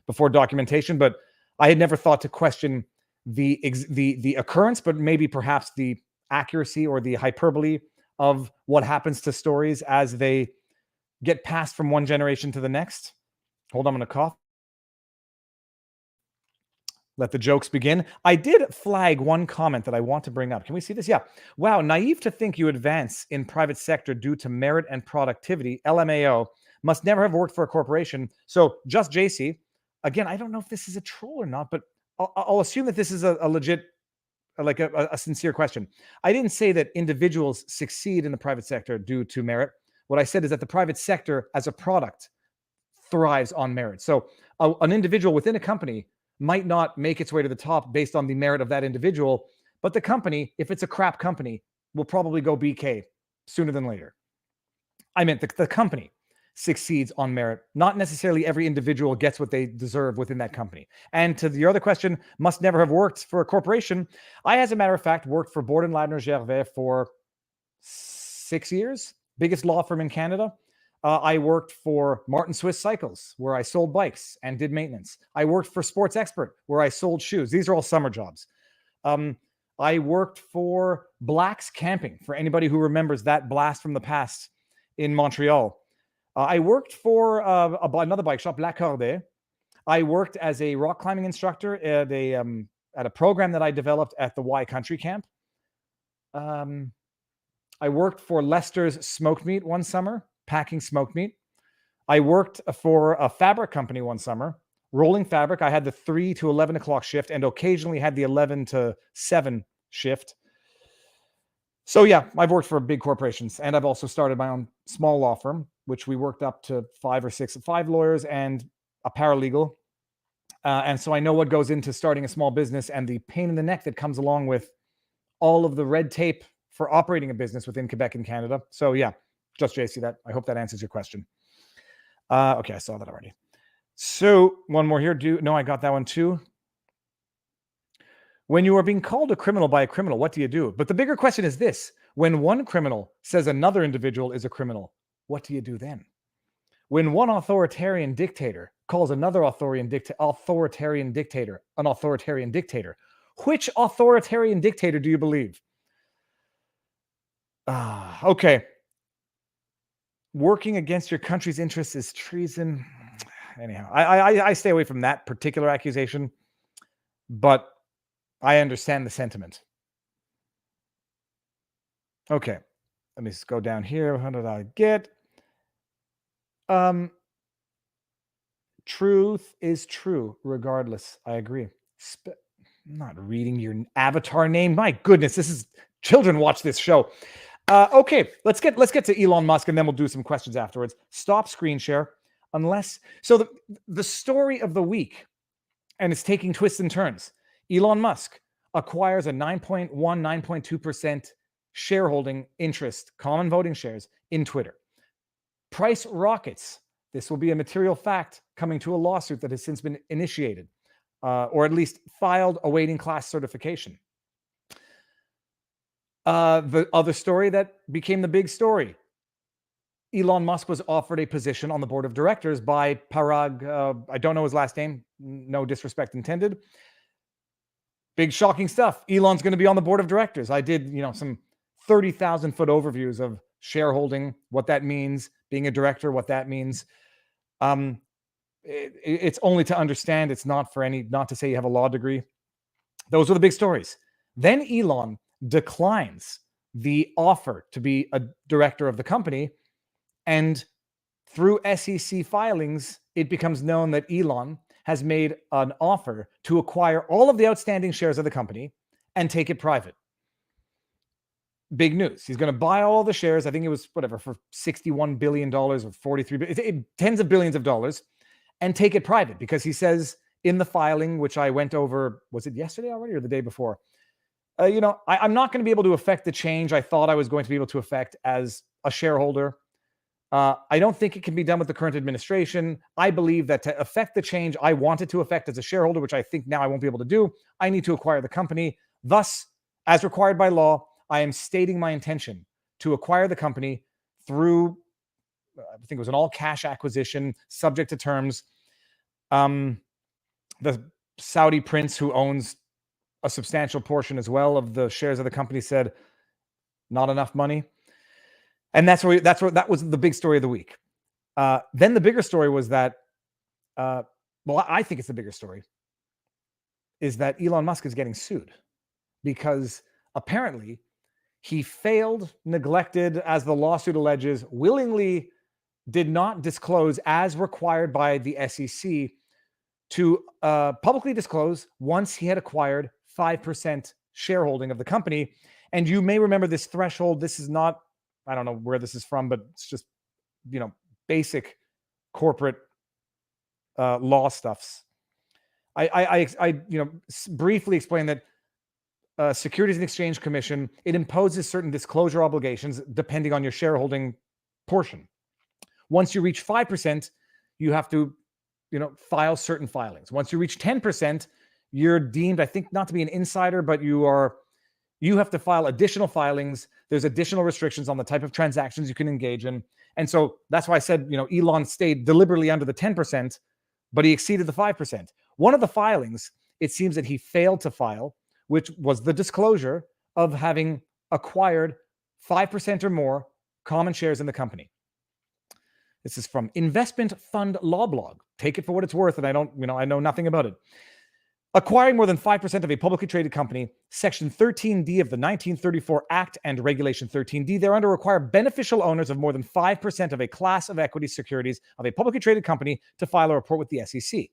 before documentation. But I had never thought to question the occurrence, but maybe perhaps the accuracy or the hyperbole of what happens to stories as they get passed from one generation to the next. Hold on, I'm going to cough. Let the jokes begin. I did flag one comment that I want to bring up. Can we see this? Yeah. Wow. Naive to think you advance in private sector due to merit and productivity. LMAO must never have worked for a corporation. So just JC, again, I don't know if this is a troll or not, but I'll assume that this is a legit, like a sincere question. I didn't say that individuals succeed in the private sector due to merit. What I said is that the private sector as a product thrives on merit. So an individual within a company might not make its way to the top based on the merit of that individual, but the company, if it's a crap company, will probably go BK sooner than later. I meant the company succeeds on merit. Not necessarily every individual gets what they deserve within that company. And to your other question, must never have worked for a corporation. I, as a matter of fact, worked for Borden Ladner Gervais for 6 years, biggest law firm in Canada. I worked for Martin Swiss Cycles, where I sold bikes and did maintenance. I worked for Sports Expert, where I sold shoes. These are all summer jobs. I worked for Black's Camping, for anybody who remembers that blast from the past in Montreal. I worked for another bike shop, La Cordée. I worked as a rock climbing instructor at a program that I developed at the Y Country Camp. I worked for Lester's Smoked Meat one summer, packing smoked meat. I worked for a fabric company one summer, rolling fabric. I had the 3 to 11 o'clock shift and occasionally had the 11 to 7 shift. So yeah, I've worked for big corporations, and I've also started my own small law firm, which we worked up to 5 lawyers and a paralegal. And so I know what goes into starting a small business and the pain in the neck that comes along with all of the red tape for operating a business within Quebec and Canada. So yeah, just JC, that I hope that answers your question. Okay, I saw that already. So one more here. No, I got that one too. When you are being called a criminal by a criminal, what do you do? But the bigger question is this. When one criminal says another individual is a criminal, what do you do then? When one authoritarian dictator calls another authoritarian dictator an authoritarian dictator, which authoritarian dictator do you believe? Okay. Working against your country's interests is treason. Anyhow, I stay away from that particular accusation, but I understand the sentiment. Okay, let me just go down here. How did I get? Truth is true, regardless. I agree. I'm not reading your avatar name. My goodness, this is children watch this show. Okay, let's get to Elon Musk, and then we'll do some questions afterwards. Stop screen share, unless the story of the week, and it's taking twists and turns. Elon Musk acquires a 9.2% shareholding interest, common voting shares in Twitter. Price rockets. This will be a material fact coming to a lawsuit that has since been initiated, or at least filed, awaiting class certification. The other story that became the big story. Elon Musk was offered a position on the board of directors by Parag. I don't know his last name. No disrespect intended. Big shocking stuff. Elon's going to be on the board of directors. I did, some 30,000 foot overviews of shareholding, what that means, being a director, what that means. It's only to understand. It's not to say you have a law degree. Those are the big stories. Then Elon declines the offer to be a director of the company. And through SEC filings, it becomes known that Elon has made an offer to acquire all of the outstanding shares of the company and take it private. Big news. He's going to buy all the shares. I think it was for $61 billion or $43 billion, tens of billions of dollars, and take it private, because he says in the filing, which I went over, was it yesterday already or the day before? I'm not going to be able to affect the change I thought I was going to be able to affect as a shareholder. I don't think it can be done with the current administration. I believe that to affect the change I wanted to affect as a shareholder, which I think now I won't be able to do, I need to acquire the company. Thus, as required by law, I am stating my intention to acquire the company through, I think it was an all-cash acquisition, subject to terms. The Saudi prince, who owns a substantial portion as well of the shares of the company, said not enough money. And that was the big story of the week. Then the bigger story was that, I think it's the bigger story, is that Elon Musk is getting sued because apparently he failed, neglected, as the lawsuit alleges, willingly did not disclose as required by the SEC to publicly disclose once he had acquired 5% shareholding of the company. And you may remember this threshold. This is not, I don't know where this is from, but it's just, basic corporate law stuffs. I briefly explained that Securities and Exchange Commission, it imposes certain disclosure obligations depending on your shareholding portion. Once you reach 5%, you have to, file certain filings. Once you reach 10%, you're deemed, I think, not to be an insider, but you have to file additional filings. There's additional restrictions on the type of transactions you can engage in. And so that's why I said, Elon stayed deliberately under the 10%, but he exceeded the 5%. One of the filings, it seems that he failed to file, which was the disclosure of having acquired 5% or more common shares in the company. This is from Investment Fund Law Blog. Take it for what it's worth, and I know nothing about it. Acquiring more than 5% of a publicly traded company, Section 13D of the 1934 Act and Regulation 13D thereunder require beneficial owners of more than 5% of a class of equity securities of a publicly traded company to file a report with the SEC.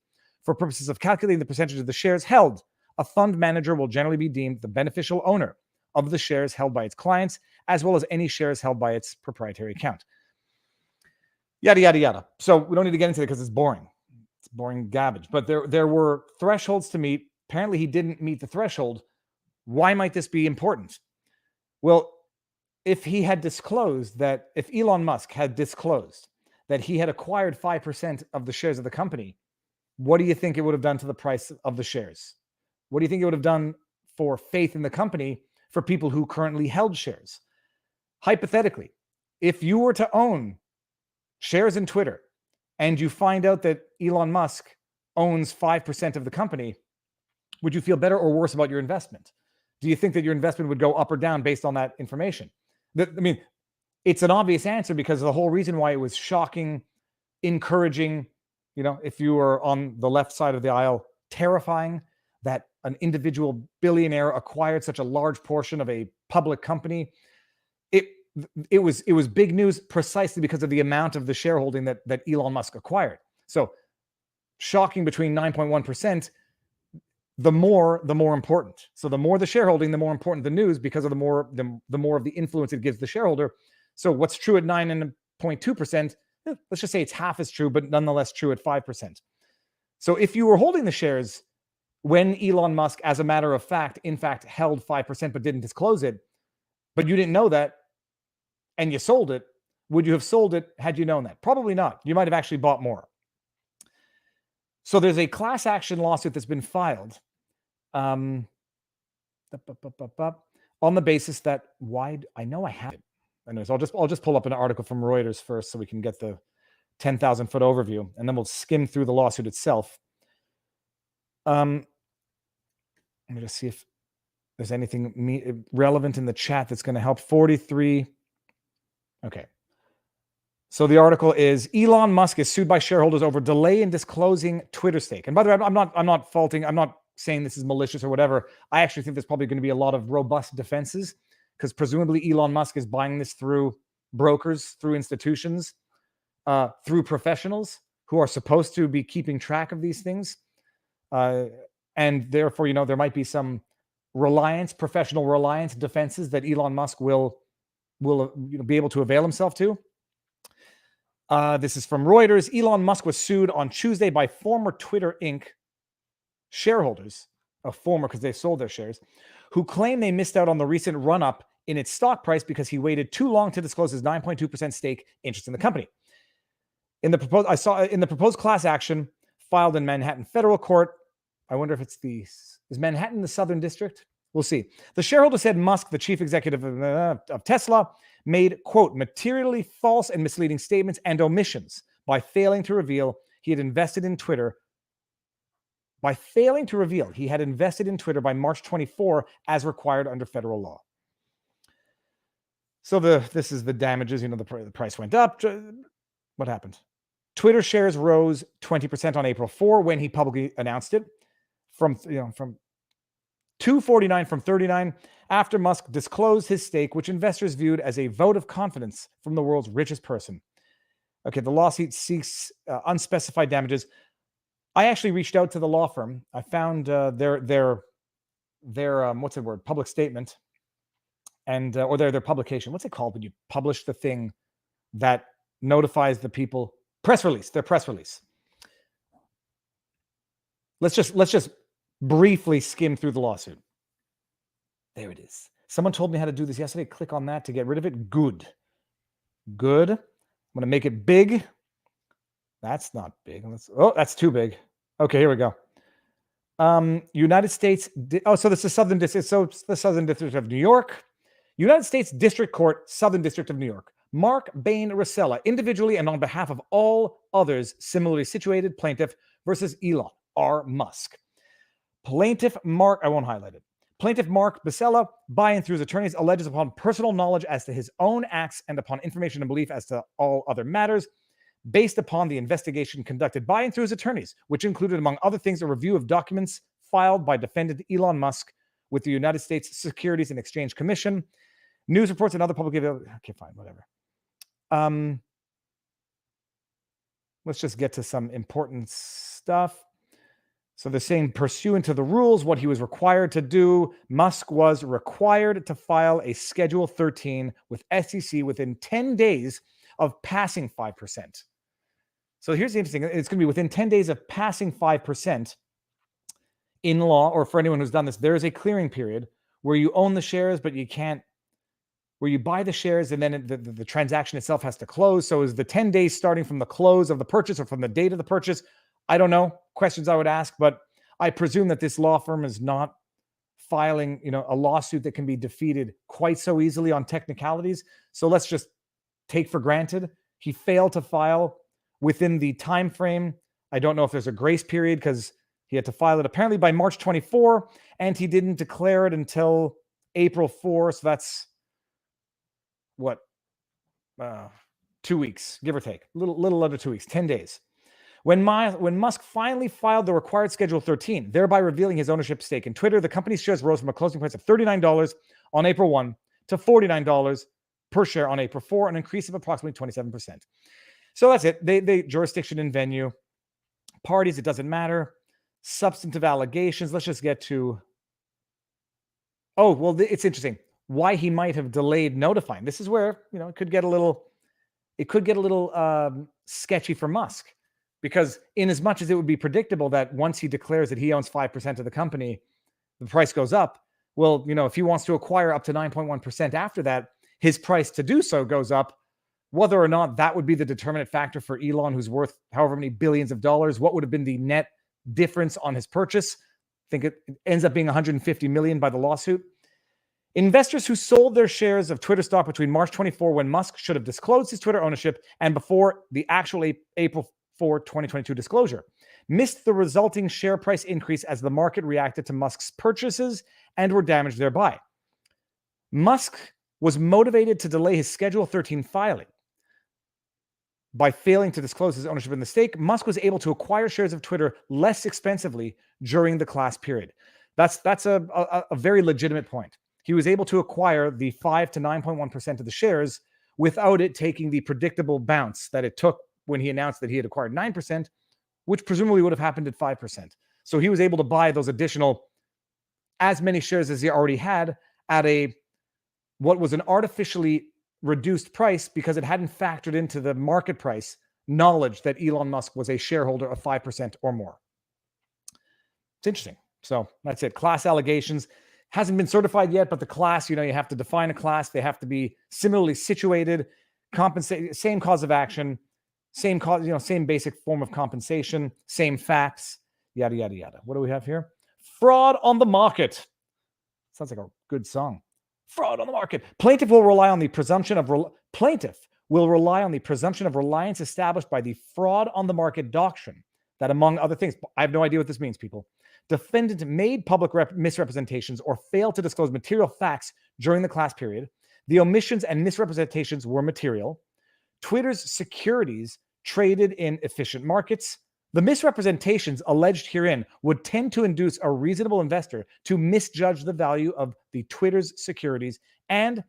For purposes of calculating the percentage of the shares held, a fund manager will generally be deemed the beneficial owner of the shares held by its clients, as well as any shares held by its proprietary account. Yada, yada, yada. So we don't need to get into it because it's boring. It's boring garbage. But there were thresholds to meet. Apparently, he didn't meet the threshold. Why might this be important? Well, if Elon Musk had disclosed that he had acquired 5% of the shares of the company, what do you think it would have done to the price of the shares? What do you think it would have done for faith in the company for people who currently held shares? Hypothetically, if you were to own shares in Twitter and you find out that Elon Musk owns 5% of the company, would you feel better or worse about your investment? Do you think that your investment would go up or down based on that information? I mean, it's an obvious answer, because the whole reason why it was shocking, encouraging, if you were on the left side of the aisle, terrifying that an individual billionaire acquired such a large portion of a public company. It was big news precisely because of the amount of the shareholding that Elon Musk acquired. So shocking between 9.1%, the more important. So the more the shareholding, the more important the news, because of the more of the influence it gives the shareholder. So what's true at 9.2%, let's just say it's half as true, but nonetheless true at 5%. So if you were holding the shares when Elon Musk, as a matter of fact, in fact, held 5% but didn't disclose it, but you didn't know that, and you sold it, would you have sold it had you known that? Probably not. You might have actually bought more. So there's a class action lawsuit that's been filed on the basis that I know I have it. Anyways, I'll just pull up an article from Reuters first so we can get the 10,000-foot overview, and then we'll skim through the lawsuit itself. Let me just see if there's anything relevant in the chat that's going to help. 43. Okay. So the article is Elon Musk is sued by shareholders over delay in disclosing Twitter stake. And by the way, I'm not faulting. I'm not saying this is malicious or whatever. I actually think there's probably going to be a lot of robust defenses, because presumably Elon Musk is buying this through brokers, through institutions, through professionals who are supposed to be keeping track of these things. And therefore, there might be some professional reliance defenses that Elon Musk will be able to avail himself to. This is from Reuters. Elon Musk was sued on Tuesday by former Twitter Inc. shareholders, because they sold their shares, who claim they missed out on the recent run-up in its stock price because he waited too long to disclose his 9.2% stake interest in the company. In the proposed class action filed in Manhattan federal court, I wonder if is Manhattan the Southern District? We'll see. The shareholder said Musk, the chief executive of Tesla, made, quote, materially false and misleading statements and omissions by failing to reveal he had invested in Twitter. By failing to reveal he had invested in Twitter by March 24 as required under federal law. So this is the damages. The price went up. What happened? Twitter shares rose 20% on April 4 when he publicly announced it, from 249 from 39 after Musk disclosed his stake, which investors viewed as a vote of confidence from the world's richest person. Okay, the lawsuit seeks unspecified damages. I actually reached out to the law firm. I found their public statement, and or their publication. What's it called when you publish the thing that notifies the people? Press release. Their press release. Let's just briefly skim through the lawsuit. There it is. Someone told me how to do this yesterday. Click on that to get rid of it. Good. I'm going to make it big. That's not big. That's too big. Okay, here we go. United States. So this is Southern District. So it's the Southern District of New York. United States District Court, Southern District of New York. Mark Bain Rosella, individually and on behalf of all others similarly situated, plaintiff versus Elon R. Musk. Plaintiff Mark, I won't highlight it. Plaintiff Mark Rosella, by and through his attorneys, alleges upon personal knowledge as to his own acts and upon information and belief as to all other matters, based upon the investigation conducted by and through his attorneys, which included, among other things, a review of documents filed by defendant Elon Musk with the United States Securities and Exchange Commission, news reports and other public available. Okay, fine, whatever. Let's just get to some important stuff. So they're saying, pursuant to the rules, what he was required to do, Musk was required to file a Schedule 13 with SEC within 10 days of passing 5%. So here's the interesting, it's going to be within 10 days of passing 5%. In law, or for anyone who's done this, there is a clearing period where you own the shares, but you can't where you buy the shares and then the transaction itself has to close. So is the 10 days starting from the close of the purchase or from the date of the purchase? I don't know. Questions I would ask, but I presume that this law firm is not filing, a lawsuit that can be defeated quite so easily on technicalities. So let's just take for granted he failed to file within the time frame. I don't know if there's a grace period because he had to file it apparently by March 24, and he didn't declare it until April 4. So that's what, 2 weeks, give or take, little under 2 weeks, 10 days. When Musk finally filed the required Schedule 13, thereby revealing his ownership stake in Twitter, the company's shares rose from a closing price of $39 on April 1 to $49 per share on April 4, an increase of approximately 27%. So that's it. They jurisdiction and venue, parties, it doesn't matter. Substantive allegations. Let's just get to. Oh, well, it's interesting why he might have delayed notifying. This is where it could get a little sketchy for Musk. Because in as much as it would be predictable that once he declares that he owns 5% of the company, the price goes up. Well, if he wants to acquire up to 9.1% after that, his price to do so goes up. Whether or not that would be the determinant factor for Elon, who's worth however many billions of dollars, what would have been the net difference on his purchase? I think it ends up being $150 million by the lawsuit. Investors who sold their shares of Twitter stock between March 24, when Musk should have disclosed his Twitter ownership, and before the actual April 4, 2022 disclosure, missed the resulting share price increase as the market reacted to Musk's purchases and were damaged thereby. Musk was motivated to delay his Schedule 13 filing. By failing to disclose his ownership in the stake, Musk was able to acquire shares of Twitter less expensively during the class period. That's a very legitimate point. He was able to acquire the 5 to 9.1% of the shares without it taking the predictable bounce that it took when he announced that he had acquired 9%, which presumably would have happened at 5%. So he was able to buy those additional, as many shares as he already had at what was an artificially reduced price because it hadn't factored into the market price knowledge that Elon Musk was a shareholder of 5% or more. It's interesting. So that's it. Class allegations. Hasn't been certified yet, but the class, you have to define a class. They have to be similarly situated, same cause of action, same cause, same basic form of compensation, same facts, yada, yada, yada. What do we have here? Fraud on the market. Sounds like a good song. Fraud on the market. Plaintiff will rely on the presumption of reliance established by the fraud on the market doctrine that, among other things, I have no idea what this means, people. Defendant made public misrepresentations or failed to disclose material facts during the class period. The omissions and misrepresentations were material. Twitter's securities traded in efficient markets. The misrepresentations alleged herein would tend to induce a reasonable investor to misjudge the value of the Twitter's securities, and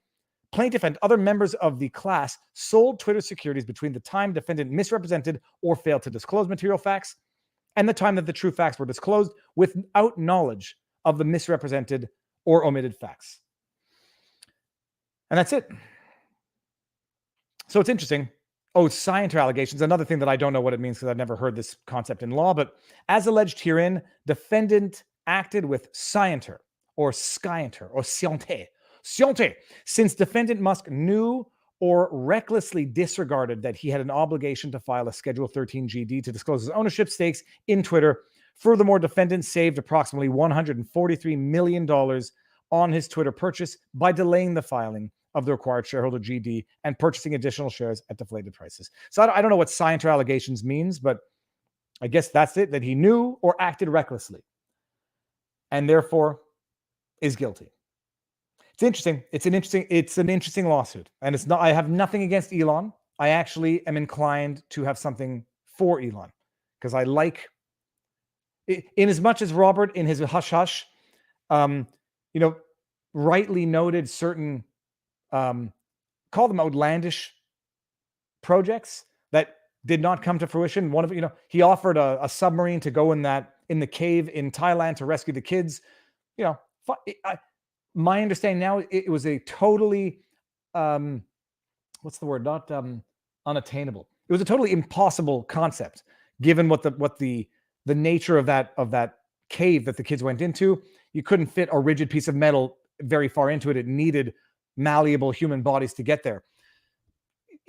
plaintiff and other members of the class sold Twitter securities between the time defendant misrepresented or failed to disclose material facts and the time that the true facts were disclosed without knowledge of the misrepresented or omitted facts. And that's it. So it's interesting. Oh, scienter allegations. Another thing that I don't know what it means because I've never heard this concept in law, but as alleged herein, defendant acted with scienter or scienter or sciente. Since defendant Musk knew or recklessly disregarded that he had an obligation to file a Schedule 13 GD to disclose his ownership stakes in Twitter. Furthermore, defendant saved approximately $143 million on his Twitter purchase by delaying the filing of the required shareholder GD and purchasing additional shares at deflated prices. So I don't know what scienter allegations means, but I guess that's it, that he knew or acted recklessly and therefore is guilty. It's interesting. It's an interesting lawsuit. And it's not, I have nothing against Elon. I actually am inclined to have something for Elon because I like, in as much as Robert in his hush hush, rightly noted certain, call them outlandish projects that did not come to fruition. One of, he offered a submarine to go in the cave in Thailand to rescue the kids. My understanding now, it was a totally, what's the word? Not unattainable. It was a totally impossible concept, given what the nature of that cave that the kids went into. You couldn't fit a rigid piece of metal very far into it. It needed malleable human bodies to get there.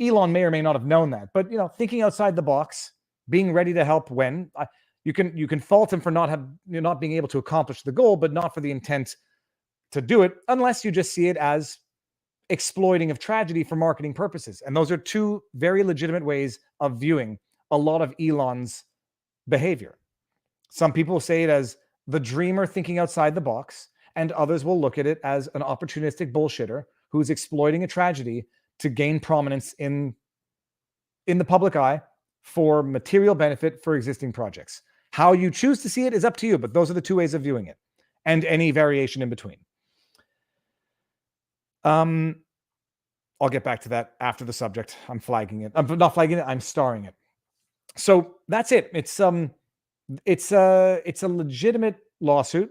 Elon may or may not have known that, but thinking outside the box, being ready to help when you can fault him for not being able to accomplish the goal, but not for the intent to do it, unless you just see it as exploiting of tragedy for marketing purposes. And those are two very legitimate ways of viewing a lot of Elon's behavior. Some people say it as the dreamer thinking outside the box, and others will look at it as an opportunistic bullshitter who's exploiting a tragedy to gain prominence in the public eye for material benefit for existing projects. How you choose to see it is up to you, but those are the two ways of viewing it, and any variation in between. I'll get back to that after the subject. I'm flagging it. I'm not flagging it. I'm starring it. So that's it. It's a legitimate lawsuit.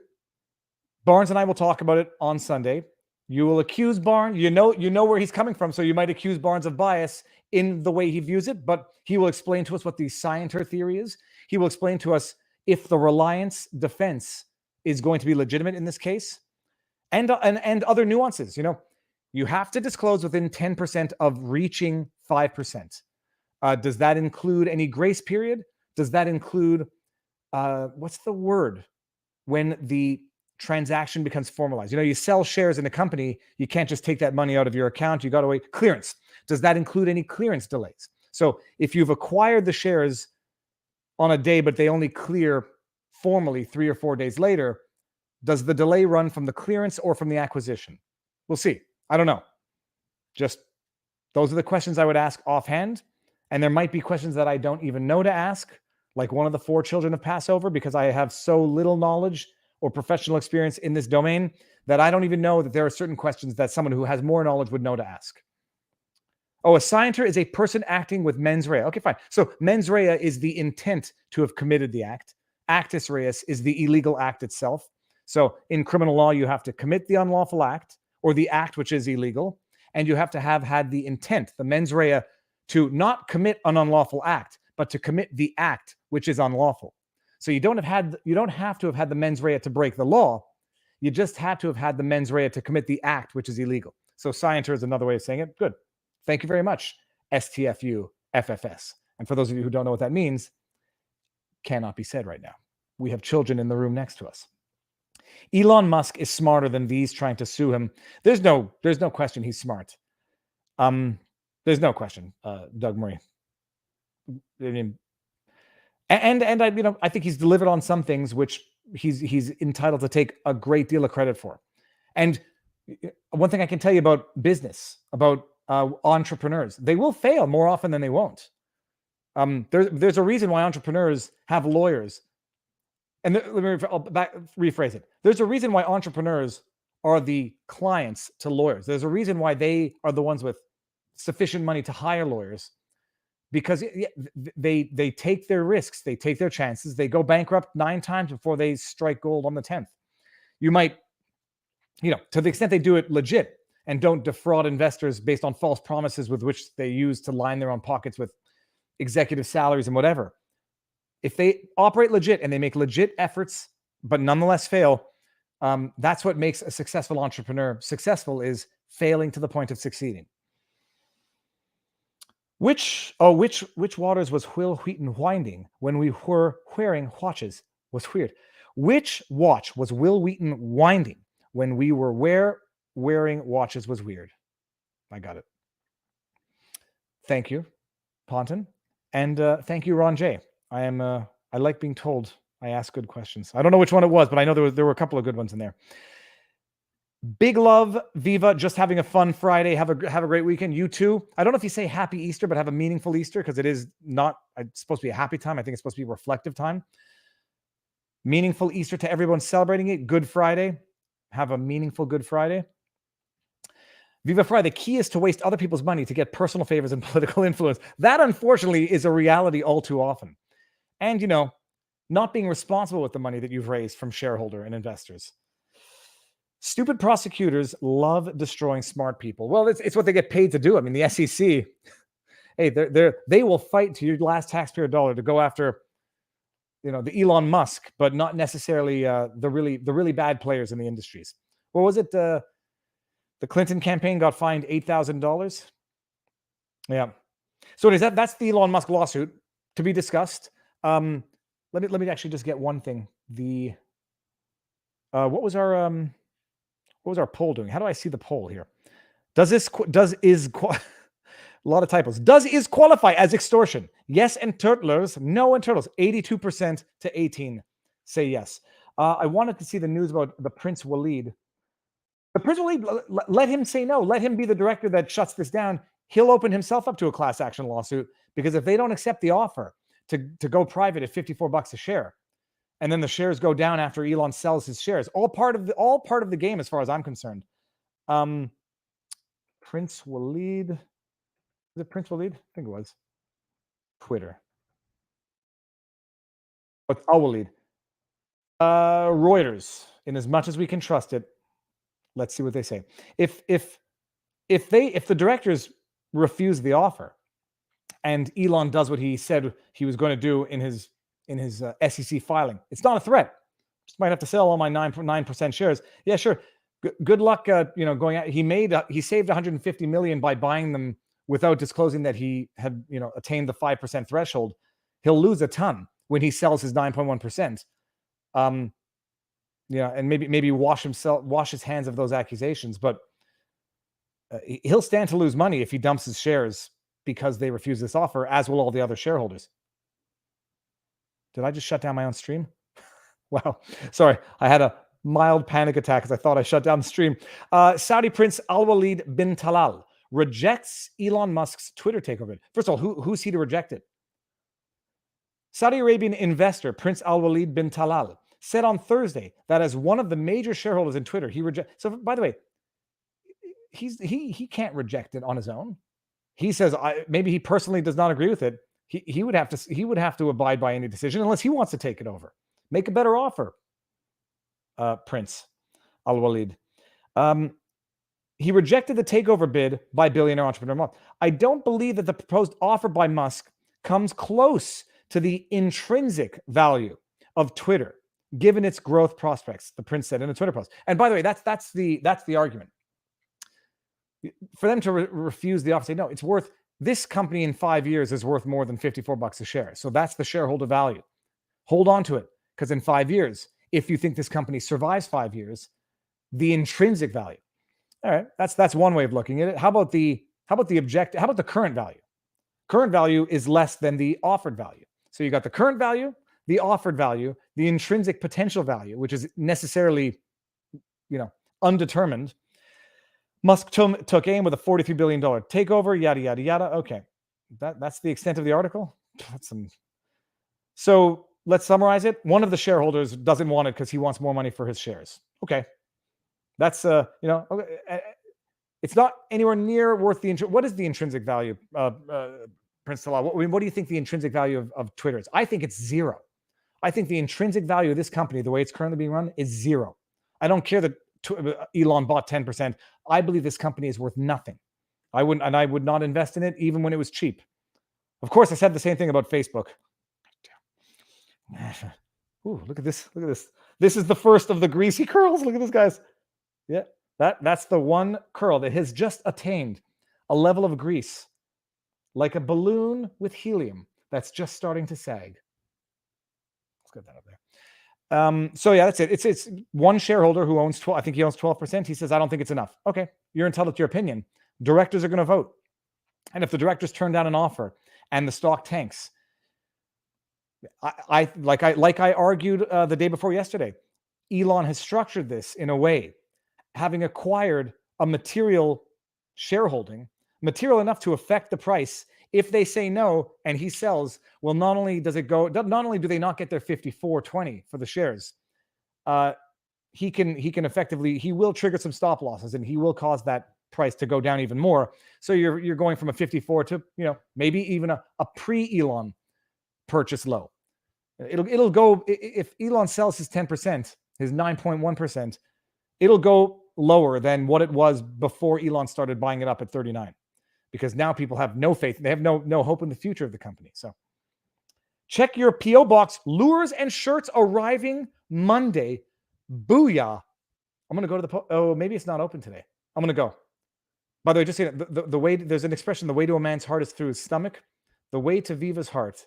Barnes and I will talk about it on Sunday. You will accuse Barnes. You know where he's coming from, so you might accuse Barnes of bias in the way he views it, but he will explain to us what the scienter theory is. He will explain to us if the reliance defense is going to be legitimate in this case, and other nuances. You have to disclose within 10% of reaching 5%. Does that include any grace period? Does that include, what's the word when the transaction becomes formalized? You sell shares in a company, you can't just take that money out of your account. You got to wait. Clearance. Does that include any clearance delays? So if you've acquired the shares on a day, but they only clear formally 3 or 4 days later, does the delay run from the clearance or from the acquisition? We'll see. I don't know. Just those are the questions I would ask offhand. And there might be questions that I don't even know to ask, like one of the 4 children of Passover, because I have so little knowledge or professional experience in this domain that I don't even know that there are certain questions that someone who has more knowledge would know to ask. Oh, a scienter is a person acting with mens rea. Okay, fine. So mens rea is the intent to have committed the act. Actus reus is the illegal act itself. So in criminal law, you have to commit the unlawful act or the act which is illegal, and you have to have had the intent, the mens rea, to not commit an unlawful act, but to commit the act which is unlawful. So you don't have to have had the mens rea to break the law. You just had to have had the mens rea to commit the act which is illegal. So scienter is another way of saying it. Good. Thank you very much, STFU FFS. And for those of you who don't know what that means, cannot be said right now. We have children in the room next to us. Elon Musk is smarter than these trying to sue him. There's no question he's smart. There's no question, Doug Murray. I mean, and I think he's delivered on some things which he's entitled to take a great deal of credit for. And one thing I can tell you about business, about entrepreneurs, they will fail more often than they won't. There's a reason why entrepreneurs have lawyers. And let me rephrase it. There's a reason why entrepreneurs are the clients to lawyers. There's a reason why they are the ones with sufficient money to hire lawyers, because they take their risks, they take their chances, they go bankrupt 9 times before they strike gold on the 10th. You might, to the extent they do it legit and don't defraud investors based on false promises with which they use to line their own pockets with executive salaries and whatever. If they operate legit and they make legit efforts, but nonetheless fail, that's what makes a successful entrepreneur successful, is failing to the point of succeeding. Which waters was Will Wheaton winding when we were wearing watches? Was weird. Which watch was Will Wheaton winding when we were wearing watches? Was weird. I got it. Thank you, Ponton, and thank you, Ron J. I like being told I ask good questions. I don't know which one it was, but I know there were a couple of good ones in there. Big love, Viva. Just having a fun Friday. Have a great weekend. You too. I don't know if you say happy Easter, but have a meaningful Easter, because it is not it's supposed to be a happy time. I think it's supposed to be a reflective time. Meaningful Easter to everyone celebrating it. Good Friday. Have a meaningful Good Friday. Viva Friday. The key is to waste other people's money to get personal favors and political influence. That, unfortunately, is a reality all too often. And, not being responsible with the money that you've raised from shareholder and investors. Stupid prosecutors love destroying smart people. Well, it's what they get paid to do. I mean, the SEC, hey, they will fight to your last taxpayer dollar to go after, the Elon Musk, but not necessarily the really bad players in the industries. What was it? The The Clinton campaign got fined $8,000. Yeah. So is that's the Elon Musk lawsuit to be discussed. Let me actually just get one thing. The what was our poll doing? How do I see the poll here? A lot of typos. Does is qualify as extortion? Yes, and turtlers. No, and turtles. 82% to 18 say yes. I wanted to see the news about the Prince Waleed. The Prince Waleed, let him say no. Let him be the director that shuts this down. He'll open himself up to a class action lawsuit, because if they don't accept the offer to go private at $54 a share, and then the shares go down after Elon sells his shares, all part of the game as far as I'm concerned. Prince Waleed. Was it Prince Waleed? I think it was. Twitter. But Waleed. Reuters. In as much as we can trust it, let's see what they say. If the directors refuse the offer, and Elon does what he said he was going to do in his SEC filing, it's not a threat. Just might have to sell all my 9% shares. Yeah, sure. Good luck. Going out. He saved 150 million by buying them without disclosing that he had attained the 5% threshold. He'll lose a ton when he sells his 9.1%. And maybe wash his hands of those accusations, but he'll stand to lose money if he dumps his shares because they refuse this offer, as will all the other shareholders. Did I just shut down my own stream? Wow. Sorry. I had a mild panic attack because I thought I shut down the stream. Saudi Prince Al-Walid bin Talal rejects Elon Musk's Twitter takeover. First of all, who's he to reject it? Saudi Arabian investor Prince Al-Walid bin Talal said on Thursday that as one of the major shareholders in Twitter, he rejects. So, by the way, he can't reject it on his own. He says maybe he personally does not agree with it. He would have to abide by any decision unless he wants to take it over. Make a better offer, Prince Al-Walid. He rejected the takeover bid by billionaire entrepreneur Musk. I don't believe that the proposed offer by Musk comes close to the intrinsic value of Twitter, given its growth prospects, the Prince said in a Twitter post. And by the way, that's the argument. For them to refuse the offer, say no, it's worth, this company in 5 years is worth more than $54 a share. So that's the shareholder value. Hold on to it, because in 5 years, if you think this company survives 5 years, the intrinsic value. All right, that's one way of looking at it. How about the current value? Current value is less than the offered value. So you got the current value, the offered value, the intrinsic potential value, which is necessarily, undetermined. Musk took aim with a $43 billion takeover, yada, yada, yada. Okay, that's the extent of the article. So let's summarize it. One of the shareholders doesn't want it because he wants more money for his shares. Okay, that's it's not anywhere near worth the. What is the intrinsic value, Prince Talal? What do you think the intrinsic value of Twitter is? I think it's zero. I think the intrinsic value of this company, the way it's currently being run, is zero. I don't care that Elon bought 10%. I believe this company is worth nothing. I would not invest in it even when it was cheap. Of course, I said the same thing about Facebook. Ooh, look at this. Look at this. This is the first of the greasy curls. Look at this, guys. Yeah, that's the one curl that has just attained a level of grease, like a balloon with helium that's just starting to sag. Let's get that up there. So yeah, that's it. It's one shareholder who owns 12. I think he owns 12%. He says, I don't think it's enough. Okay, you're entitled to your opinion. Directors are going to vote. And if the directors turn down an offer and the stock tanks, I argued the day before yesterday, Elon has structured this in a way, having acquired a material shareholding, material enough to affect the price. If they say no and he sells, well, not only do they not get their 54.20 for the shares, he will trigger some stop losses and he will cause that price to go down even more. So you're going from a 54 to maybe even a pre-Elon purchase low. It'll go, if Elon sells his 10%, his 9.1%, it'll go lower than what it was before Elon started buying it up at 39. Because now people have no faith. They have no hope in the future of the company. So check your P.O. box. Lures and shirts arriving Monday. Booyah. I'm going to go to maybe it's not open today. I'm going to go. By the way, just saying, the way, there's an expression, the way to a man's heart is through his stomach. The way to Viva's heart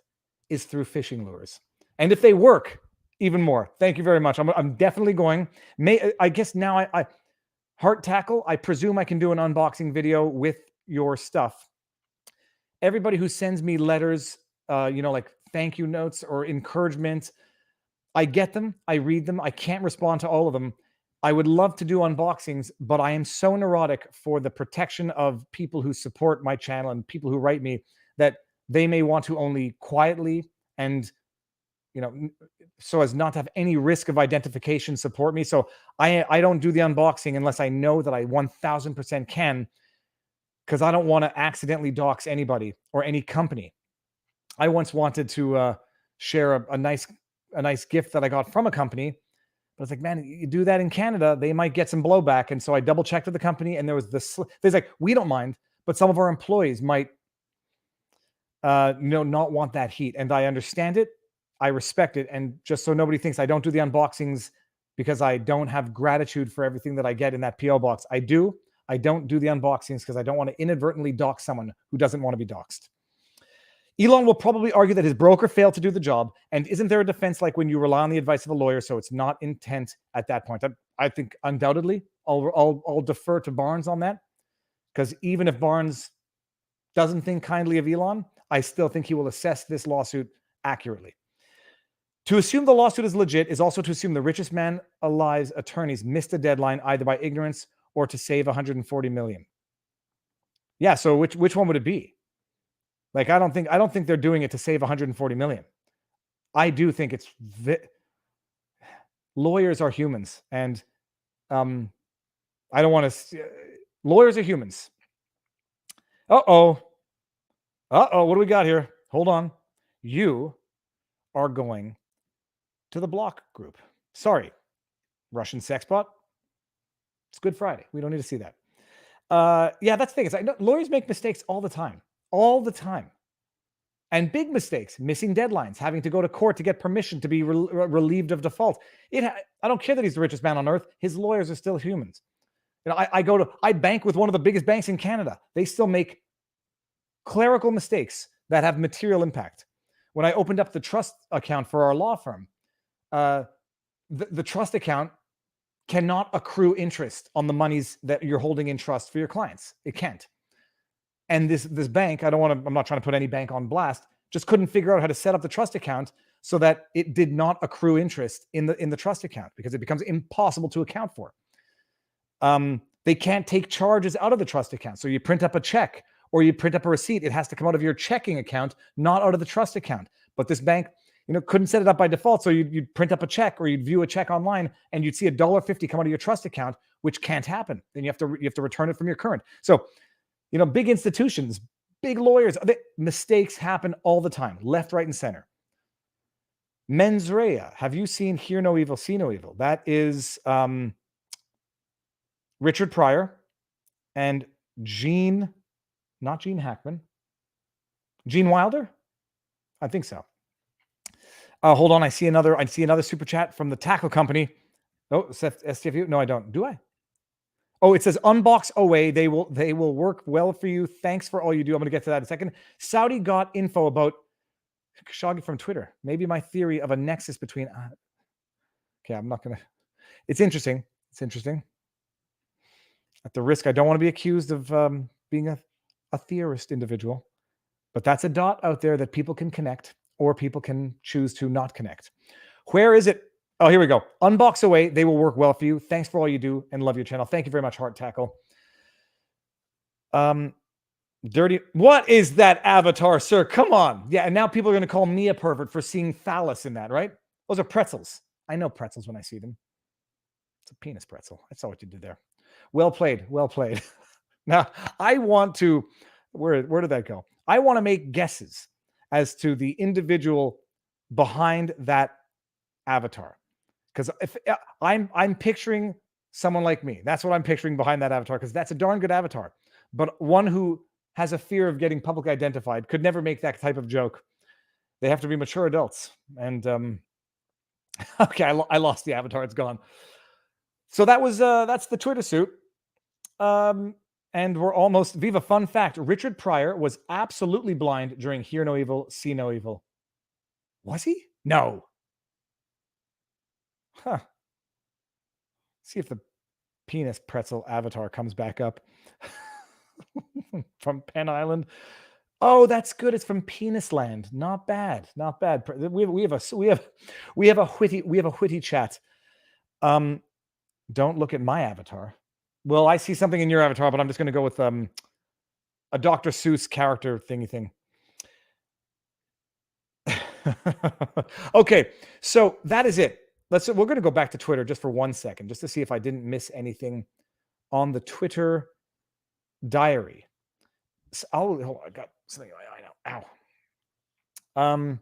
is through fishing lures. And if they work, even more. Thank you very much. I'm definitely going. I guess now I Heart Tackle, I presume I can do an unboxing video with your stuff. Everybody who sends me letters, like thank you notes or encouragement, I get them. I read them. I can't respond to all of them. I would love to do unboxings, but I am so neurotic for the protection of people who support my channel and people who write me that they may want to only quietly and, so as not to have any risk of identification support me. So I don't do the unboxing unless I know that I 1000% can, because I don't want to accidentally dox anybody or any company. I once wanted to share a nice gift that I got from a company. But it's like, man, you do that in Canada, they might get some blowback. And so I double checked with the company, and there was there's like, we don't mind, but some of our employees might not want that heat. And I understand it. I respect it. And just so nobody thinks I don't do the unboxings because I don't have gratitude for everything that I get in that PO box. I do. I don't do the unboxings because I don't want to inadvertently dox someone who doesn't want to be doxed. Elon will probably argue that his broker failed to do the job. And isn't there a defense like when you rely on the advice of a lawyer, so it's not intent at that point? I think undoubtedly I'll defer to Barnes on that, because even if Barnes doesn't think kindly of Elon, I still think he will assess this lawsuit accurately. To assume the lawsuit is legit is also to assume the richest man alive's attorneys missed a deadline either by ignorance or to save $140 million. Yeah, so which one would it be? Like, I don't think they're doing it to save 140 million. I do think it's lawyers are humans, and I don't want to. Lawyers are humans. What do we got here? Hold on. You are going to the block group. Sorry, Russian sex bot. It's Good Friday. We don't need to see that. Yeah, that's the thing. Lawyers make mistakes all the time. All the time. And big mistakes, missing deadlines, having to go to court to get permission to be relieved of default. I don't care that he's the richest man on earth. His lawyers are still humans. I bank with one of the biggest banks in Canada. They still make clerical mistakes that have material impact. When I opened up the trust account for our law firm, the trust account cannot accrue interest on the monies that you're holding in trust for your clients. It can't. And this bank, I'm not trying to put any bank on blast, just couldn't figure out how to set up the trust account so that it did not accrue interest in the trust account, because it becomes impossible to account for. They can't take charges out of the trust account. So you print up a check or you print up a receipt, it has to come out of your checking account, not out of the trust account. But this bank, couldn't set it up by default. So you'd print up a check, or you'd view a check online and you'd see $1.50 come out of your trust account, which can't happen. Then you have to return it from your current. So, big institutions, big lawyers, mistakes happen all the time, left, right, and center. Mens rea. Have you seen Hear No Evil, See No Evil? That is Richard Pryor and not Gene Hackman. Gene Wilder? I think so. Hold on. I see another super chat from the tackle company. Oh, STFU? No, I don't. Do I? Oh, it says unbox away. They will work well for you. Thanks for all you do. I'm going to get to that in a second. Saudi got info about Khashoggi from Twitter. Maybe my theory of a nexus between. Okay, I'm not going to. It's interesting. It's interesting. At the risk, I don't want to be accused of being a theorist individual, but that's a dot out there that people can connect, or people can choose to not connect. Where is it? Oh, here we go. Unbox away. They will work well for you. Thanks for all you do and love your channel. Thank you very much, Heart Tackle. Dirty. What is that avatar, sir? Come on. Yeah, and now people are going to call me a pervert for seeing phallus in that, right? Those are pretzels. I know pretzels when I see them. It's a penis pretzel. I saw what you did there. Well played. Well played. Now, I want to, where did that go? I want to make guesses as to the individual behind that avatar. Because if I'm picturing someone like me, that's what I'm picturing behind that avatar, because that's a darn good avatar. But one who has a fear of getting publicly identified could never make that type of joke. They have to be mature adults. And okay, I lost the avatar. It's gone. So that's the Twitter suit. And we're almost Viva. Fun fact: Richard Pryor was absolutely blind during Hear No Evil, See No Evil. Was he? No. Huh. See if the penis pretzel avatar comes back up from Penn Island. Oh, that's good. It's from Penis Land. Not bad. Not bad. We have a witty chat. Don't look at my avatar. Well, I see something in your avatar, but I'm just going to go with a Dr. Seuss character thingy thing. Okay, so that is it. We're going to go back to Twitter just for 1 second, just to see if I didn't miss anything on the Twitter diary. So, I got something. I know. Ow.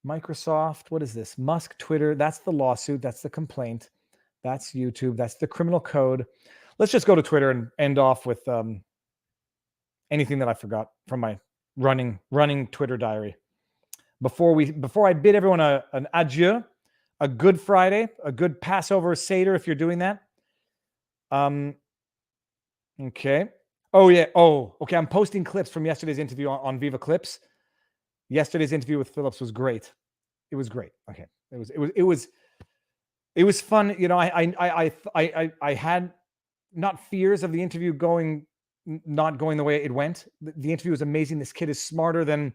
Microsoft. What is this? Musk, Twitter. That's the lawsuit. That's the complaint. That's YouTube. That's the criminal code. Let's just go to Twitter and end off with anything that I forgot from my running Twitter diary. Before I bid everyone an adieu, a good Friday, a good Passover Seder if you're doing that. Okay. Oh yeah. Oh, okay. I'm posting clips from yesterday's interview on Viva Clips. Yesterday's interview with Phillips was great. It was great. Okay. It was fun. You know, I had not fears of the interview not going the way it went. The interview was amazing. This kid is smarter than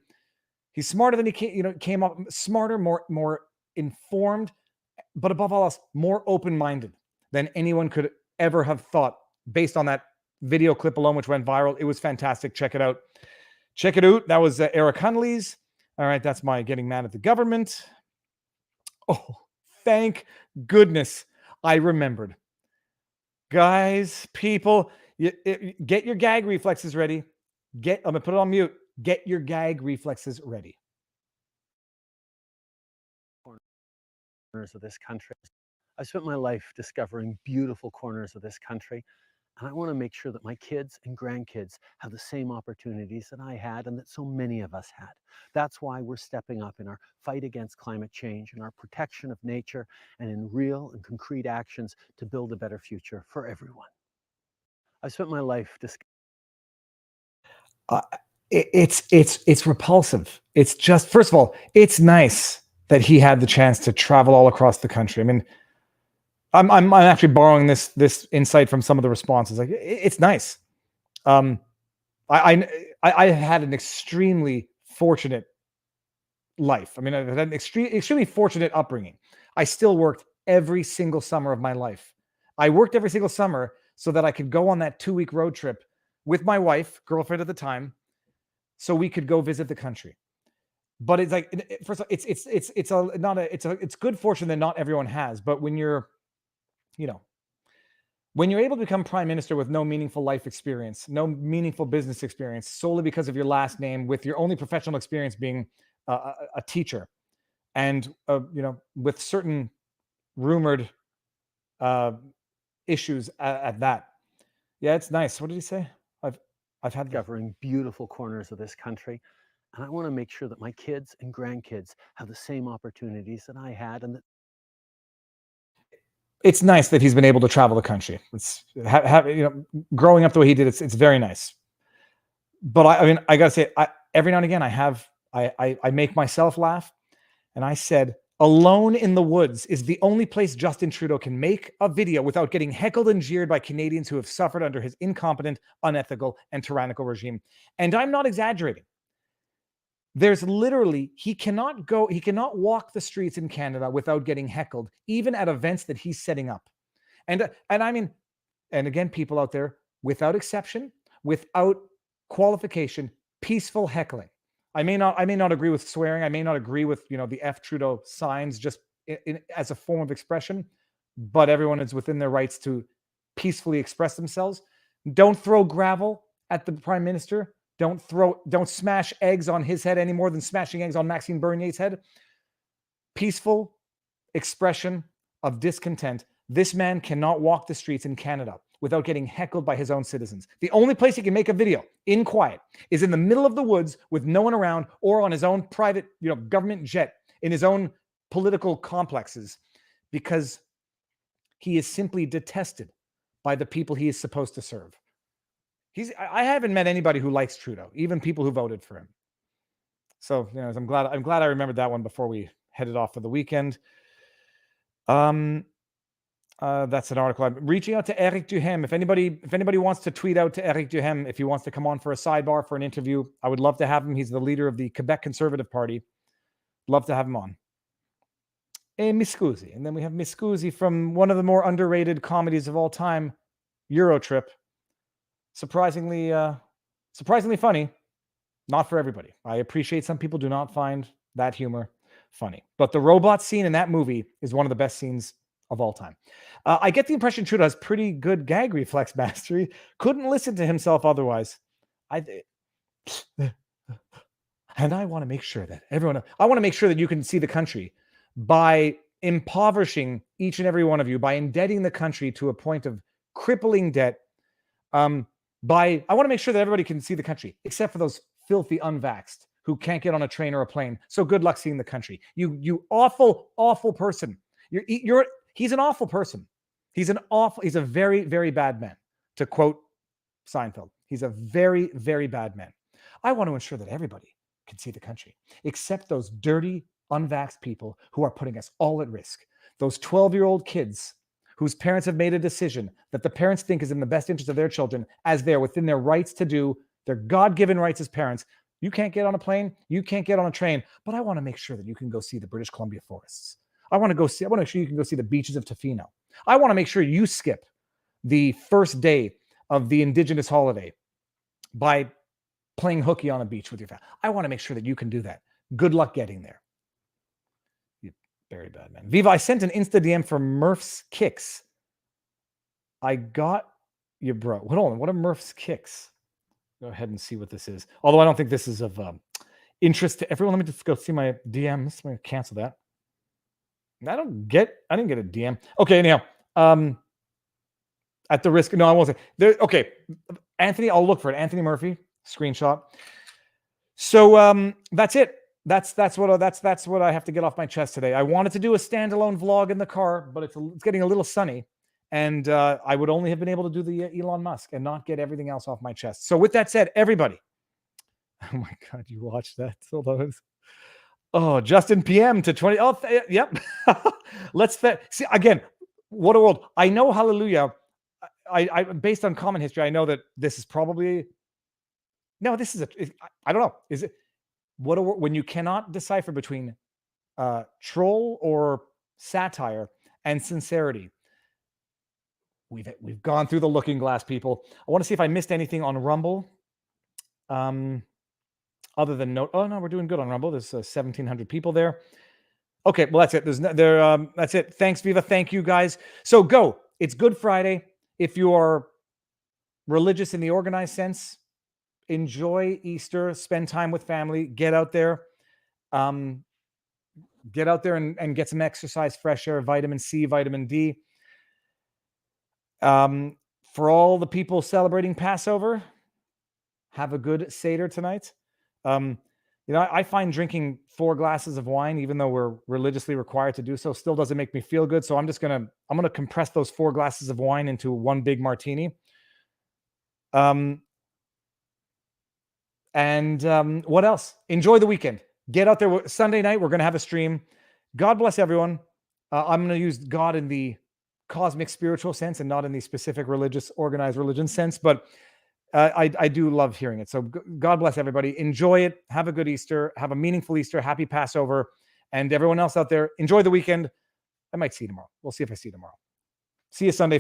he came up smarter, more informed, but above all else, more open-minded than anyone could ever have thought based on that video clip alone, which went viral. It was fantastic. Check it out. That was Eric Hunley's. All right. That's my getting mad at the government. Oh, thank goodness I remembered. Guys, people, get your gag reflexes ready. I'm going to put it on mute. Get your gag reflexes ready. Corners of this country. I've spent my life discovering beautiful corners of this country, and I want to make sure that my kids and grandkids have the same opportunities that I had and that so many of us had. That's why we're stepping up in our fight against climate change and our protection of nature and in real and concrete actions to build a better future for everyone. I've spent my life It's repulsive. It's just, first of all, it's nice that he had the chance to travel all across the country. I mean, I'm actually borrowing this insight from some of the responses. Like, it's nice. I had an extremely fortunate life. I mean, I had an extremely fortunate upbringing. I still worked every single summer of my life. I worked every single summer so that I could go on that 2-week road trip with my wife, girlfriend at the time, so we could go visit the country. But it's like, first of all, it's good fortune that not everyone has. But when you're able to become prime minister with no meaningful life experience, no meaningful business experience, solely because of your last name, with your only professional experience being a teacher, and with certain rumored issues at that. Yeah, it's nice. What did he say? I've had discovering beautiful corners of this country, and I want to make sure that my kids and grandkids have the same opportunities that I had, and that it's nice that he's been able to travel the country. It's growing up the way he did. It's very nice. But I mean, I gotta say, every now and again, I make myself laugh, and I said, Alone in the Woods is the only place Justin Trudeau can make a video without getting heckled and jeered by Canadians who have suffered under his incompetent, unethical, and tyrannical regime. And I'm not exaggerating. There's literally, he cannot walk the streets in Canada without getting heckled, even at events that he's setting up. And I mean, and again, people out there, without exception, without qualification, peaceful heckling. I may not agree with swearing. I may not agree with, the F Trudeau signs just as a form of expression, but everyone is within their rights to peacefully express themselves. Don't throw gravel at the Prime Minister. Don't smash eggs on his head any more than smashing eggs on Maxime Bernier's head. Peaceful expression of discontent. This man cannot walk the streets in Canada without getting heckled by his own citizens. The only place he can make a video in quiet is in the middle of the woods with no one around, or on his own private, government jet in his own political complexes, because he is simply detested by the people he is supposed to serve. I haven't met anybody who likes Trudeau, even people who voted for him. So, I'm glad I remembered that one before we headed off for the weekend. That's an article. I'm reaching out to Eric Duhem. If anybody wants to tweet out to Eric Duhem, if he wants to come on for a sidebar for an interview, I would love to have him. He's the leader of the Quebec Conservative Party. Love to have him on. Miss Scusi. And then we have Miss Scusi from one of the more underrated comedies of all time, Eurotrip. Surprisingly funny. Not for everybody. I appreciate some people do not find that humor funny. But the robot scene in that movie is one of the best scenes of all time. I get the impression Trudeau has pretty good gag reflex mastery. Couldn't listen to himself otherwise. And I want to make sure that I want to make sure that you can see the country by impoverishing each and every one of you, by indebting the country to a point of crippling debt. I want to make sure that everybody can see the country, except for those filthy unvaxxed who can't get on a train or a plane. So good luck seeing the country. You awful, awful person. He's an awful person. He's a very, very bad man, to quote Seinfeld. He's a very, very bad man. I want to ensure that everybody can see the country, except those dirty, unvaxxed people who are putting us all at risk. Those 12-year-old kids whose parents have made a decision that the parents think is in the best interest of their children, as they're within their rights to do, their God-given rights as parents. You can't get on a plane, you can't get on a train, but I want to make sure that you can go see the British Columbia forests. I want to make sure you can go see the beaches of Tofino. I want to make sure you skip the first day of the Indigenous holiday by playing hooky on a beach with your family. I want to make sure that you can do that. Good luck getting there. You very bad man. Viva, I sent an Insta DM for Murph's Kicks. I got you, bro. Hold on. What are Murph's Kicks? Go ahead and see what this is. Although I don't think this is of interest to everyone. Let me just go see my DMs. I'm going to cancel that. I didn't get a DM. Okay, anyhow. At the risk, no, I won't say. Okay, Anthony, I'll look for it. Anthony Murphy, screenshot. So that's it. That's what I have to get off my chest today. I wanted to do a standalone vlog in the car, but it's getting a little sunny, and I would only have been able to do the Elon Musk and not get everything else off my chest. So with that said, everybody, oh my God, you watched that? Hold on. Oh, Justin PM to 20. Oh, yep. Let's see again. What a world! I know, hallelujah. I based on common history, I know that this is probably no. This is I don't know. Is it what a when you cannot decipher between troll or satire and sincerity? We've gone through the looking glass, people. I want to see if I missed anything on Rumble. Other than oh no, we're doing good on Rumble. There's 1,700 people there. Okay, well that's it. That's it. Thanks, Viva. Thank you, guys. So go. It's Good Friday. If you are religious in the organized sense, enjoy Easter. Spend time with family. Get out there. Get out there and get some exercise, fresh air, vitamin C, vitamin D. For all the people celebrating Passover, have a good Seder tonight. I find drinking 4 glasses of wine, even though we're religiously required to do so, still doesn't make me feel good. So I'm going to compress those 4 glasses of wine into one big martini. And what else? Enjoy the weekend. Get out there. Sunday night, we're going to have a stream. God bless everyone. I'm going to use God in the cosmic spiritual sense and not in the specific religious, organized religion sense. But I do love hearing it. So God bless everybody. Enjoy it. Have a good Easter. Have a meaningful Easter. Happy Passover. And everyone else out there, enjoy the weekend. I might see you tomorrow. We'll see if I see you tomorrow. See you Sunday.